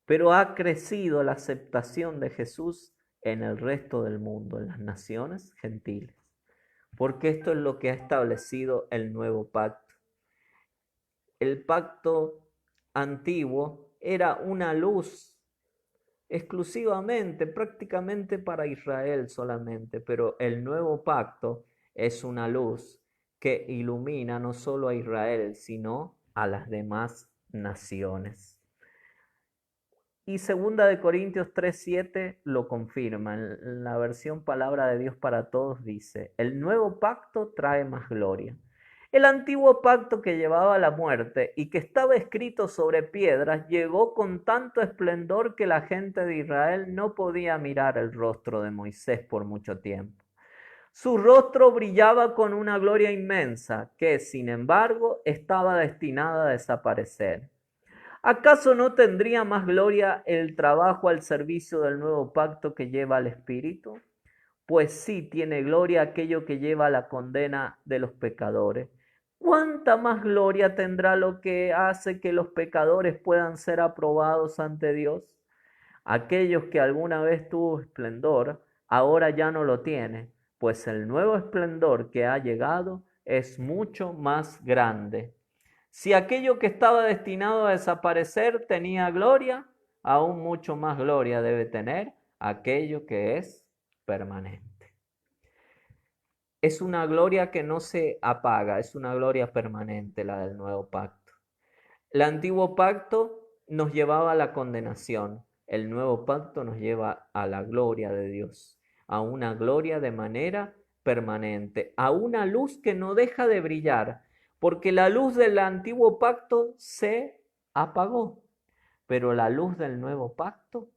S1: pero ha crecido la aceptación de Jesús en el resto del mundo, en las naciones gentiles, porque esto es lo que ha establecido el nuevo pacto. El pacto antiguo era una luz exclusivamente, prácticamente para Israel solamente, pero el nuevo pacto es una luz que ilumina no solo a Israel, sino a las demás naciones. Y 2 Corintios 3:7 lo confirma. En la versión Palabra de Dios para Todos dice: el nuevo pacto trae más gloria. El antiguo pacto que llevaba a la muerte y que estaba escrito sobre piedras llegó con tanto esplendor que la gente de Israel no podía mirar el rostro de Moisés por mucho tiempo. Su rostro brillaba con una gloria inmensa que, sin embargo, estaba destinada a desaparecer. ¿Acaso no tendría más gloria el trabajo al servicio del nuevo pacto que lleva al Espíritu? Pues sí tiene gloria aquello que lleva a la condena de los pecadores. ¿Cuánta más gloria tendrá lo que hace que los pecadores puedan ser aprobados ante Dios? Aquellos que alguna vez tuvo esplendor, ahora ya no lo tiene, pues el nuevo esplendor que ha llegado es mucho más grande. Si aquello que estaba destinado a desaparecer tenía gloria, aún mucho más gloria debe tener aquello que es permanente. Es una gloria que no se apaga, es una gloria permanente la del nuevo pacto. El antiguo pacto nos llevaba a la condenación, el nuevo pacto nos lleva a la gloria de Dios, a una gloria de manera permanente, a una luz que no deja de brillar, porque la luz del antiguo pacto se apagó, pero la luz del nuevo pacto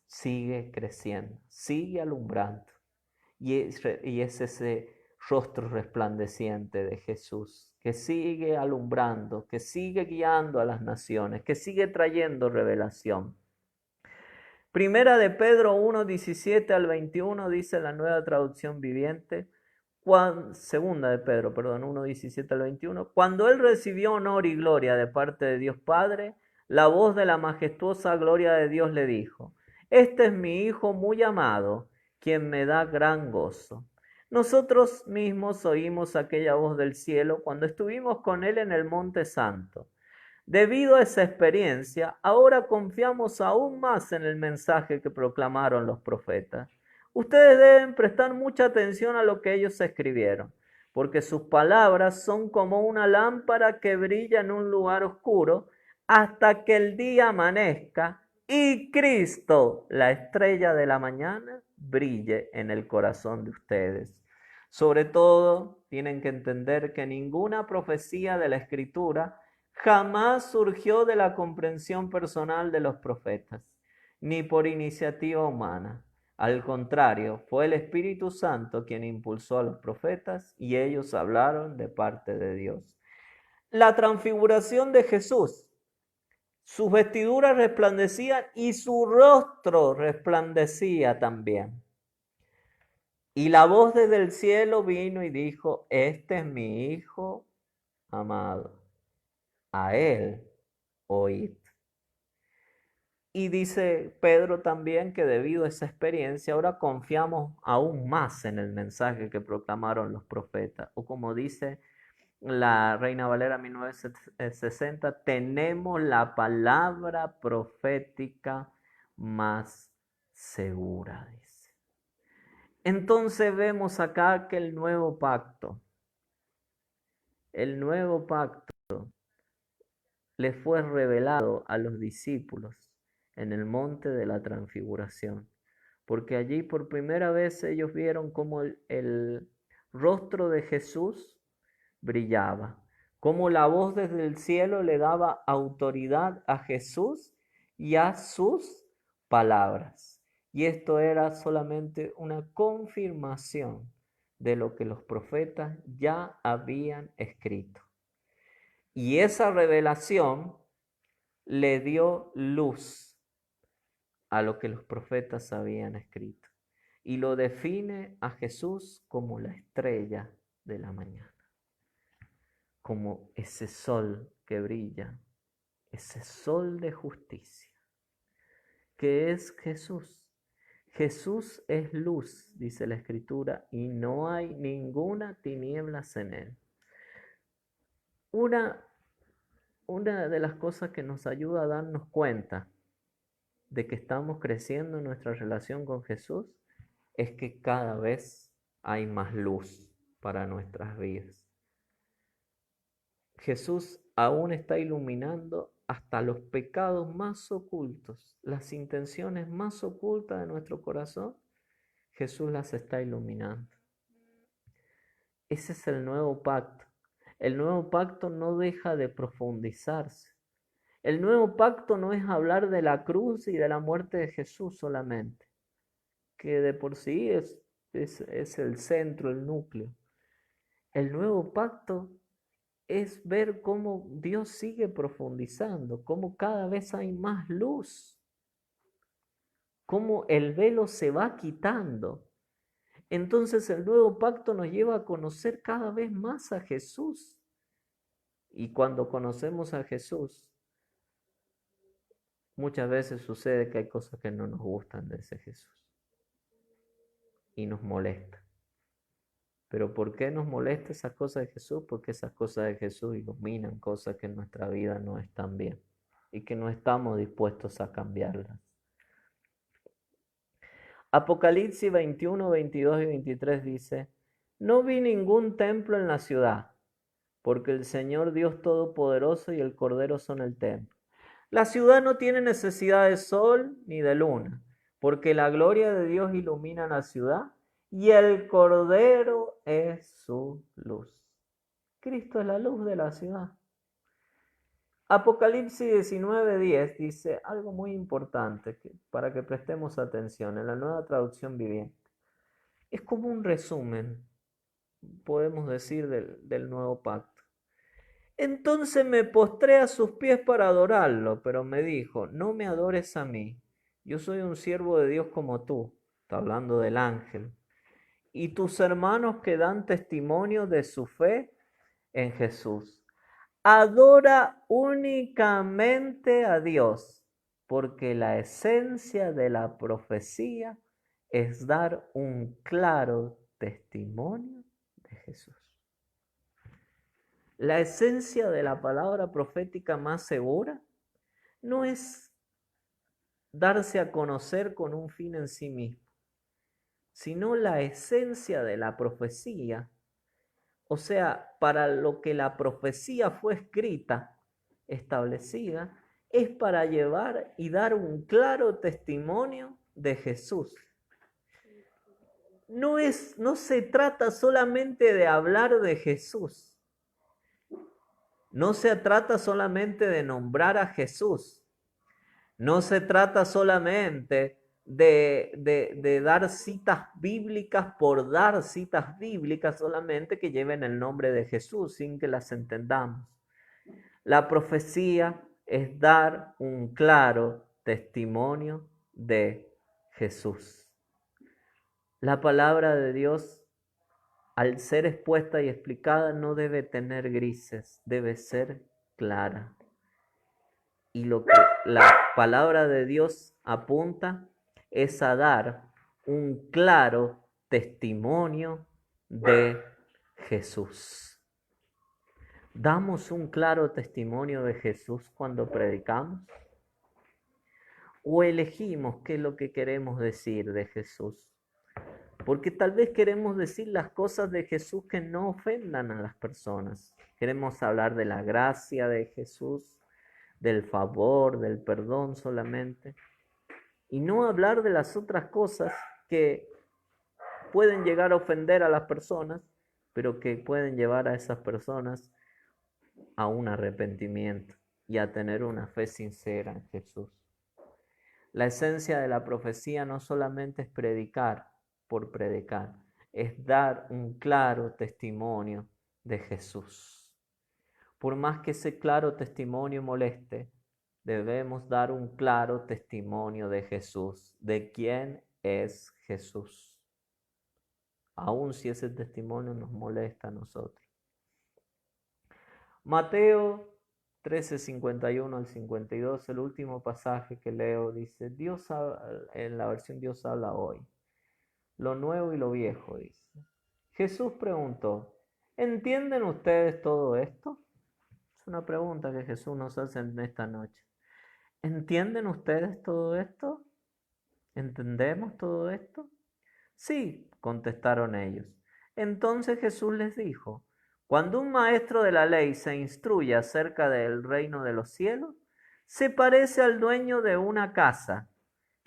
S1: sigue creciendo, sigue alumbrando. Y es ese rostro resplandeciente de Jesús que sigue alumbrando, que sigue guiando a las naciones, que sigue trayendo revelación. Primera de Pedro 1:17 al 21 dice la Nueva Traducción Viviente. Segunda de Pedro, 1:17 al 21. Cuando él recibió honor y gloria de parte de Dios Padre, la voz de la majestuosa gloria de Dios le dijo: este es mi Hijo muy amado, quien me da gran gozo. Nosotros mismos oímos aquella voz del cielo cuando estuvimos con él en el Monte Santo. Debido a esa experiencia, ahora confiamos aún más en el mensaje que proclamaron los profetas. Ustedes deben prestar mucha atención a lo que ellos escribieron, porque sus palabras son como una lámpara que brilla en un lugar oscuro hasta que el día amanezca y Cristo, la estrella de la mañana, brille en el corazón de ustedes. Sobre todo, tienen que entender que ninguna profecía de la Escritura jamás surgió de la comprensión personal de los profetas, ni por iniciativa humana. Al contrario, fue el Espíritu Santo quien impulsó a los profetas y ellos hablaron de parte de Dios. La transfiguración de Jesús, sus vestiduras resplandecían y su rostro resplandecía también. Y la voz desde el cielo vino y dijo: este es mi Hijo amado, a él oíd. Y dice Pedro también que debido a esa experiencia ahora confiamos aún más en el mensaje que proclamaron los profetas. O como dice la Reina Valera 1960, tenemos la palabra profética más segura, dice. Entonces vemos acá que el nuevo pacto le fue revelado a los discípulos en el monte de la transfiguración, porque allí por primera vez ellos vieron cómo el rostro de Jesús brillaba, cómo la voz desde el cielo le daba autoridad a Jesús y a sus palabras. Y esto era solamente una confirmación de lo que los profetas ya habían escrito. Y esa revelación le dio luz a lo que los profetas habían escrito. Y lo define a Jesús como la estrella de la mañana, como ese sol que brilla, ese sol de justicia, que es Jesús. Jesús es luz, dice la Escritura, y no hay ninguna tinieblas en él. Una de las cosas que nos ayuda a darnos cuenta de que estamos creciendo en nuestra relación con Jesús es que cada vez hay más luz para nuestras vidas. Jesús aún está iluminando hasta los pecados más ocultos, las intenciones más ocultas de nuestro corazón. Jesús las está iluminando. Ese es el nuevo pacto. El nuevo pacto no deja de profundizarse. El nuevo pacto no es hablar de la cruz y de la muerte de Jesús solamente, que de por sí es el centro, el núcleo. El nuevo pacto es ver cómo Dios sigue profundizando, cómo cada vez hay más luz, cómo el velo se va quitando. Entonces el nuevo pacto nos lleva a conocer cada vez más a Jesús. Y cuando conocemos a Jesús, muchas veces sucede que hay cosas que no nos gustan de ese Jesús y nos molesta. Pero ¿por qué nos molesta esas cosas de Jesús? Porque esas cosas de Jesús iluminan cosas que en nuestra vida no están bien y que no estamos dispuestos a cambiarlas. Apocalipsis 21, 22 y 23 dice: no vi ningún templo en la ciudad, porque el Señor Dios Todopoderoso y el Cordero son el templo. La ciudad no tiene necesidad de sol ni de luna, porque la gloria de Dios ilumina la ciudad y el Cordero es su luz. Cristo es la luz de la ciudad. Apocalipsis 19:10 dice algo muy importante para que prestemos atención en la Nueva Traducción Viviente. Es como un resumen, podemos decir, del nuevo pacto. Entonces me postré a sus pies para adorarlo, pero me dijo: no me adores a mí, yo soy un siervo de Dios como tú. Está hablando del ángel. Y tus hermanos que dan testimonio de su fe en Jesús. Adora únicamente a Dios, porque la esencia de la profecía es dar un claro testimonio de Jesús. La esencia de la palabra profética más segura no es darse a conocer con un fin en sí mismo, sino la esencia de la profecía. O sea, para lo que la profecía fue escrita, establecida, es para llevar y dar un claro testimonio de Jesús. no se trata solamente de hablar de Jesús. No se trata solamente de nombrar a Jesús. No se trata solamente de dar citas bíblicas por dar citas bíblicas solamente que lleven el nombre de Jesús sin que las entendamos. La profecía es dar un claro testimonio de Jesús. La palabra de Dios, al ser expuesta y explicada, no debe tener grises, debe ser clara. Y lo que la palabra de Dios apunta es a dar un claro testimonio de Jesús. ¿Damos un claro testimonio de Jesús cuando predicamos? ¿O elegimos qué es lo que queremos decir de Jesús? Porque tal vez queremos decir las cosas de Jesús que no ofendan a las personas. Queremos hablar de la gracia de Jesús, del favor, del perdón solamente, y no hablar de las otras cosas que pueden llegar a ofender a las personas, pero que pueden llevar a esas personas a un arrepentimiento y a tener una fe sincera en Jesús. La esencia de la profecía no solamente es predicar por predicar, es dar un claro testimonio de Jesús. Por más que ese claro testimonio moleste, debemos dar un claro testimonio de Jesús, de quién es Jesús, aun si ese testimonio nos molesta a nosotros. Mateo 13:51 al 52, el último pasaje que leo, dice, Dios en la versión Dios habla hoy, lo nuevo y lo viejo, dice. Jesús preguntó, ¿entienden ustedes todo esto? Es una pregunta que Jesús nos hace en esta noche. ¿Entienden ustedes todo esto? ¿Entendemos todo esto? Sí, contestaron ellos. Entonces Jesús les dijo, cuando un maestro de la ley se instruye acerca del reino de los cielos, se parece al dueño de una casa,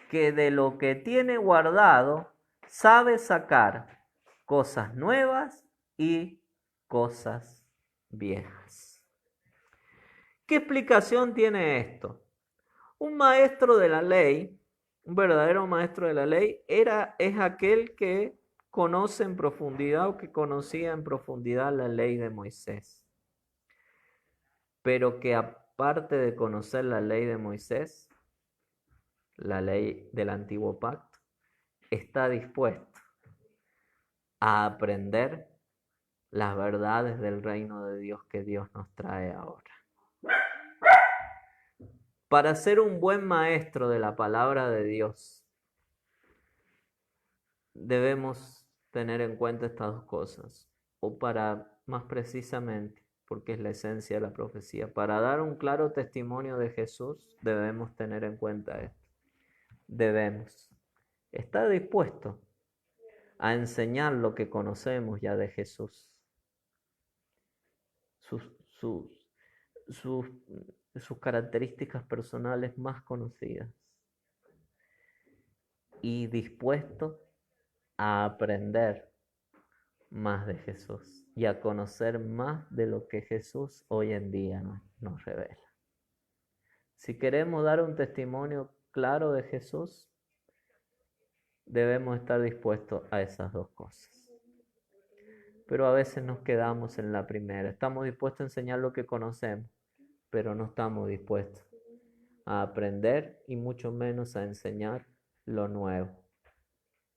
S1: que de lo que tiene guardado sabe sacar cosas nuevas y cosas viejas. ¿Qué explicación tiene esto? Un maestro de la ley, un verdadero maestro de la ley, es aquel que conoce en profundidad o que conocía en profundidad la ley de Moisés. Pero que aparte de conocer la ley de Moisés, la ley del antiguo pacto, está dispuesto a aprender las verdades del reino de Dios que Dios nos trae ahora. Para ser un buen maestro de la palabra de Dios, debemos tener en cuenta estas dos cosas, o para más precisamente, porque es la esencia de la profecía, para dar un claro testimonio de Jesús, debemos tener en cuenta esto. Debemos estar dispuestos a enseñar lo que conocemos ya de Jesús, sus características personales más conocidas, y dispuesto a aprender más de Jesús y a conocer más de lo que Jesús hoy en día nos revela. Si queremos dar un testimonio claro de Jesús, debemos estar dispuestos a esas dos cosas. Pero a veces nos quedamos en la primera. Estamos dispuestos a enseñar lo que conocemos, pero no estamos dispuestos a aprender y mucho menos a enseñar lo nuevo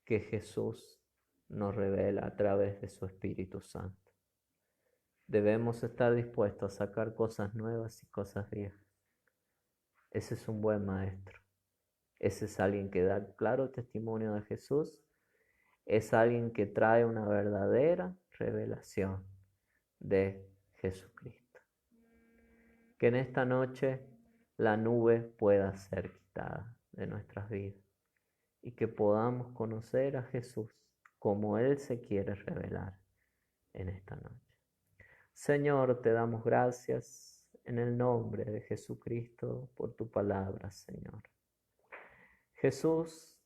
S1: que Jesús nos revela a través de su Espíritu Santo. Debemos estar dispuestos a sacar cosas nuevas y cosas viejas. Ese es un buen maestro. Ese es alguien que da claro testimonio de Jesús. Es alguien que trae una verdadera revelación de Jesucristo. Que en esta noche la nube pueda ser quitada de nuestras vidas y que podamos conocer a Jesús como Él se quiere revelar en esta noche. Señor, te damos gracias en el nombre de Jesucristo por tu palabra, Señor. Jesús,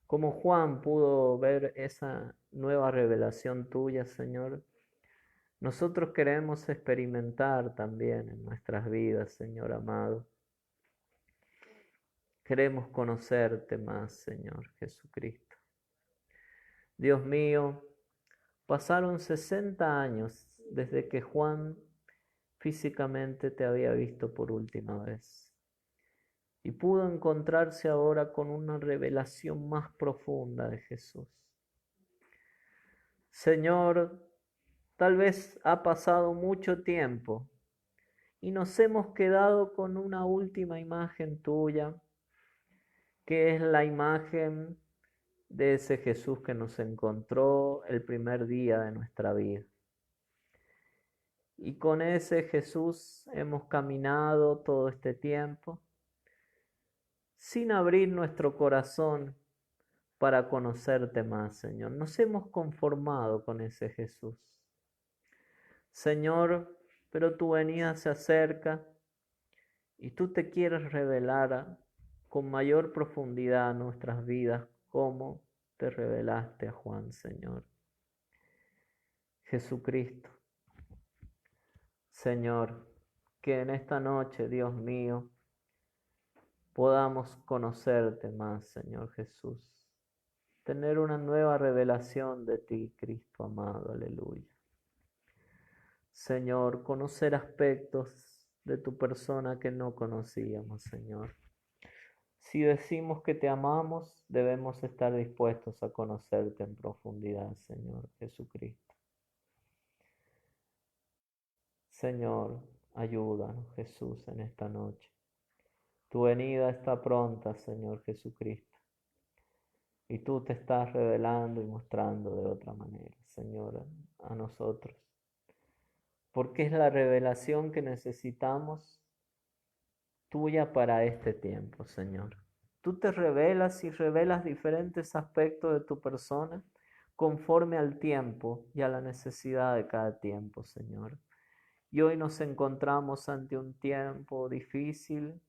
S1: Como Juan pudo ver esa nueva revelación tuya, Señor, nosotros queremos experimentar también en nuestras vidas, Señor amado. Queremos conocerte más, Señor Jesucristo. Dios mío, pasaron 60 años desde que Juan físicamente te había visto por última vez y pudo encontrarse ahora con una revelación más profunda de Jesús. Señor, tal vez ha pasado mucho tiempo y nos hemos quedado con una última imagen tuya, que es la imagen de ese Jesús que nos encontró el primer día de nuestra vida. Y con ese Jesús hemos caminado todo este tiempo sin abrir nuestro corazón para conocerte más, Señor. Nos hemos conformado con ese Jesús. Señor, pero tu venida se acerca y tú te quieres revelar con mayor profundidad a nuestras vidas, como te revelaste a Juan, Señor. Jesucristo, Señor, que en esta noche, Dios mío, podamos conocerte más, Señor Jesús. Tener una nueva revelación de ti, Cristo amado, aleluya. Señor, conocer aspectos de tu persona que no conocíamos, Señor. Si decimos que te amamos, debemos estar dispuestos a conocerte en profundidad, Señor Jesucristo. Señor, ayúdanos, Jesús, en esta noche. Tu venida está pronta, Señor Jesucristo. Y tú te estás revelando y mostrando de otra manera, Señor, a nosotros. Porque es la revelación que necesitamos tuya para este tiempo, Señor. Tú te revelas y revelas diferentes aspectos de tu persona conforme al tiempo y a la necesidad de cada tiempo, Señor. Y hoy nos encontramos ante un tiempo difícil,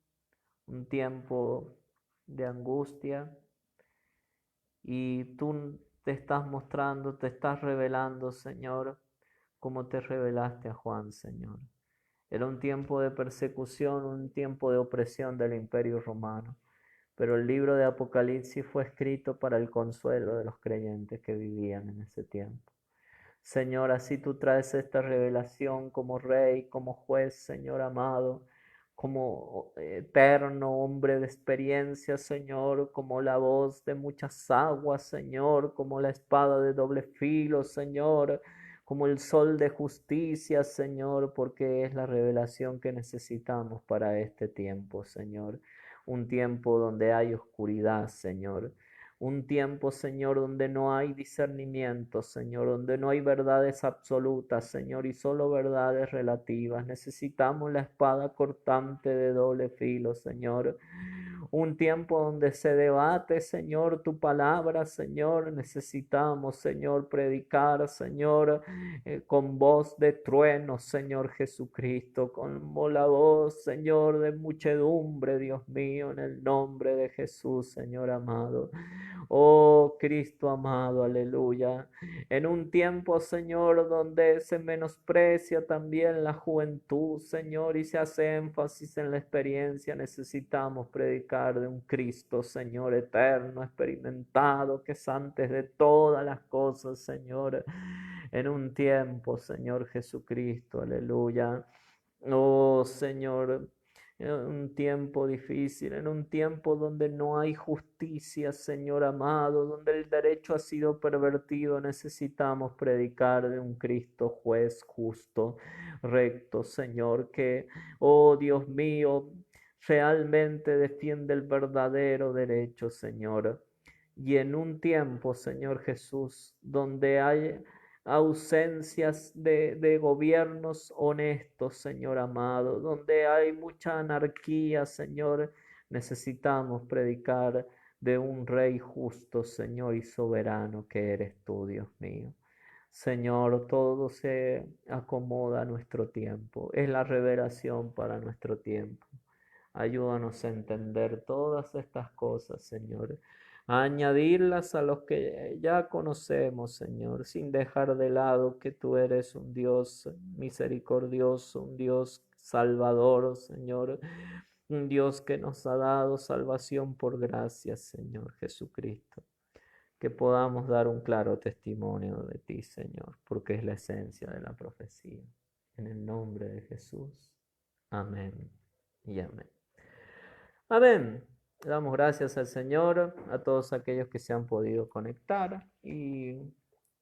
S1: un tiempo de angustia, y tú te estás mostrando, te estás revelando, Señor, como te revelaste a Juan, Señor. Era un tiempo de persecución, un tiempo de opresión del Imperio Romano, pero el libro de Apocalipsis fue escrito para el consuelo de los creyentes que vivían en ese tiempo. Señor, así tú traes esta revelación como Rey, como juez, Señor amado, como eterno hombre de experiencia, Señor, como la voz de muchas aguas, Señor, como la espada de doble filo, Señor, como el sol de justicia, Señor, porque es la revelación que necesitamos para este tiempo, Señor. Un tiempo donde hay oscuridad, Señor. Un tiempo, Señor, donde no hay discernimiento, Señor, donde no hay verdades absolutas, Señor, y solo verdades relativas. Necesitamos la espada cortante de doble filo, Señor. Un tiempo donde se debate, Señor, tu palabra, Señor. Necesitamos, Señor, predicar, Señor, con voz de trueno, Señor Jesucristo, como la voz, Señor, de muchedumbre, Dios mío, en el nombre de Jesús, Señor amado. Oh Cristo amado, aleluya. En un tiempo, Señor, donde se menosprecia también la juventud, Señor, y se hace énfasis en la experiencia, necesitamos predicar de un Cristo, Señor, eterno, experimentado, que es antes de todas las cosas, Señor. En un tiempo, Señor Jesucristo, aleluya. Oh Señor, en un tiempo difícil, en un tiempo donde no hay justicia, Señor amado, donde el derecho ha sido pervertido, necesitamos predicar de un Cristo juez justo, recto, Señor, que, oh Dios mío, realmente defiende el verdadero derecho, Señor. Y en un tiempo, Señor Jesús, donde hay ausencias de gobiernos honestos, Señor amado, donde hay mucha anarquía, Señor, necesitamos predicar de un Rey justo, Señor, y soberano que eres tú, Dios mío. Señor, todo se acomoda a nuestro tiempo, es la revelación para nuestro tiempo. Ayúdanos a entender todas estas cosas, Señor, a añadirlas a los que ya conocemos, Señor, sin dejar de lado que tú eres un Dios misericordioso, un Dios salvador, Señor, un Dios que nos ha dado salvación por gracia, Señor Jesucristo. Que podamos dar un claro testimonio de ti, Señor, porque es la esencia de la profecía. En el nombre de Jesús. Amén y amén. Amén. Damos gracias al Señor, a todos aquellos que se han podido conectar y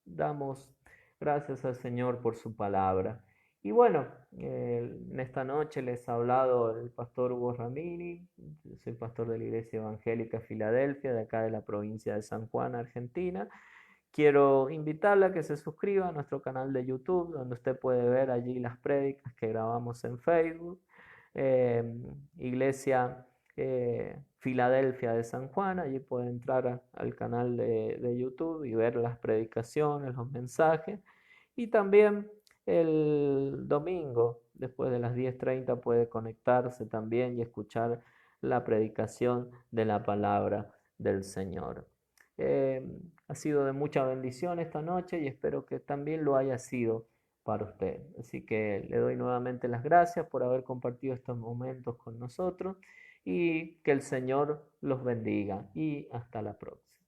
S1: damos gracias al Señor por su palabra. Y bueno, en esta noche les ha hablado el pastor Hugo Ramini, soy pastor de la Iglesia Evangélica Filadelfia, de acá de la provincia de San Juan, Argentina. Quiero invitarla a que se suscriba a nuestro canal de YouTube, donde usted puede ver allí las prédicas que grabamos en Facebook. Iglesia Filadelfia de San Juan, allí puede entrar al canal de YouTube y ver las predicaciones, los mensajes. Y también el domingo, después de las 10:30, puede conectarse también y escuchar la predicación de la palabra del Señor. Ha sido de mucha bendición esta noche y espero que también lo haya sido para usted. Así que le doy nuevamente las gracias por haber compartido estos momentos con nosotros y que el Señor los bendiga y hasta la próxima.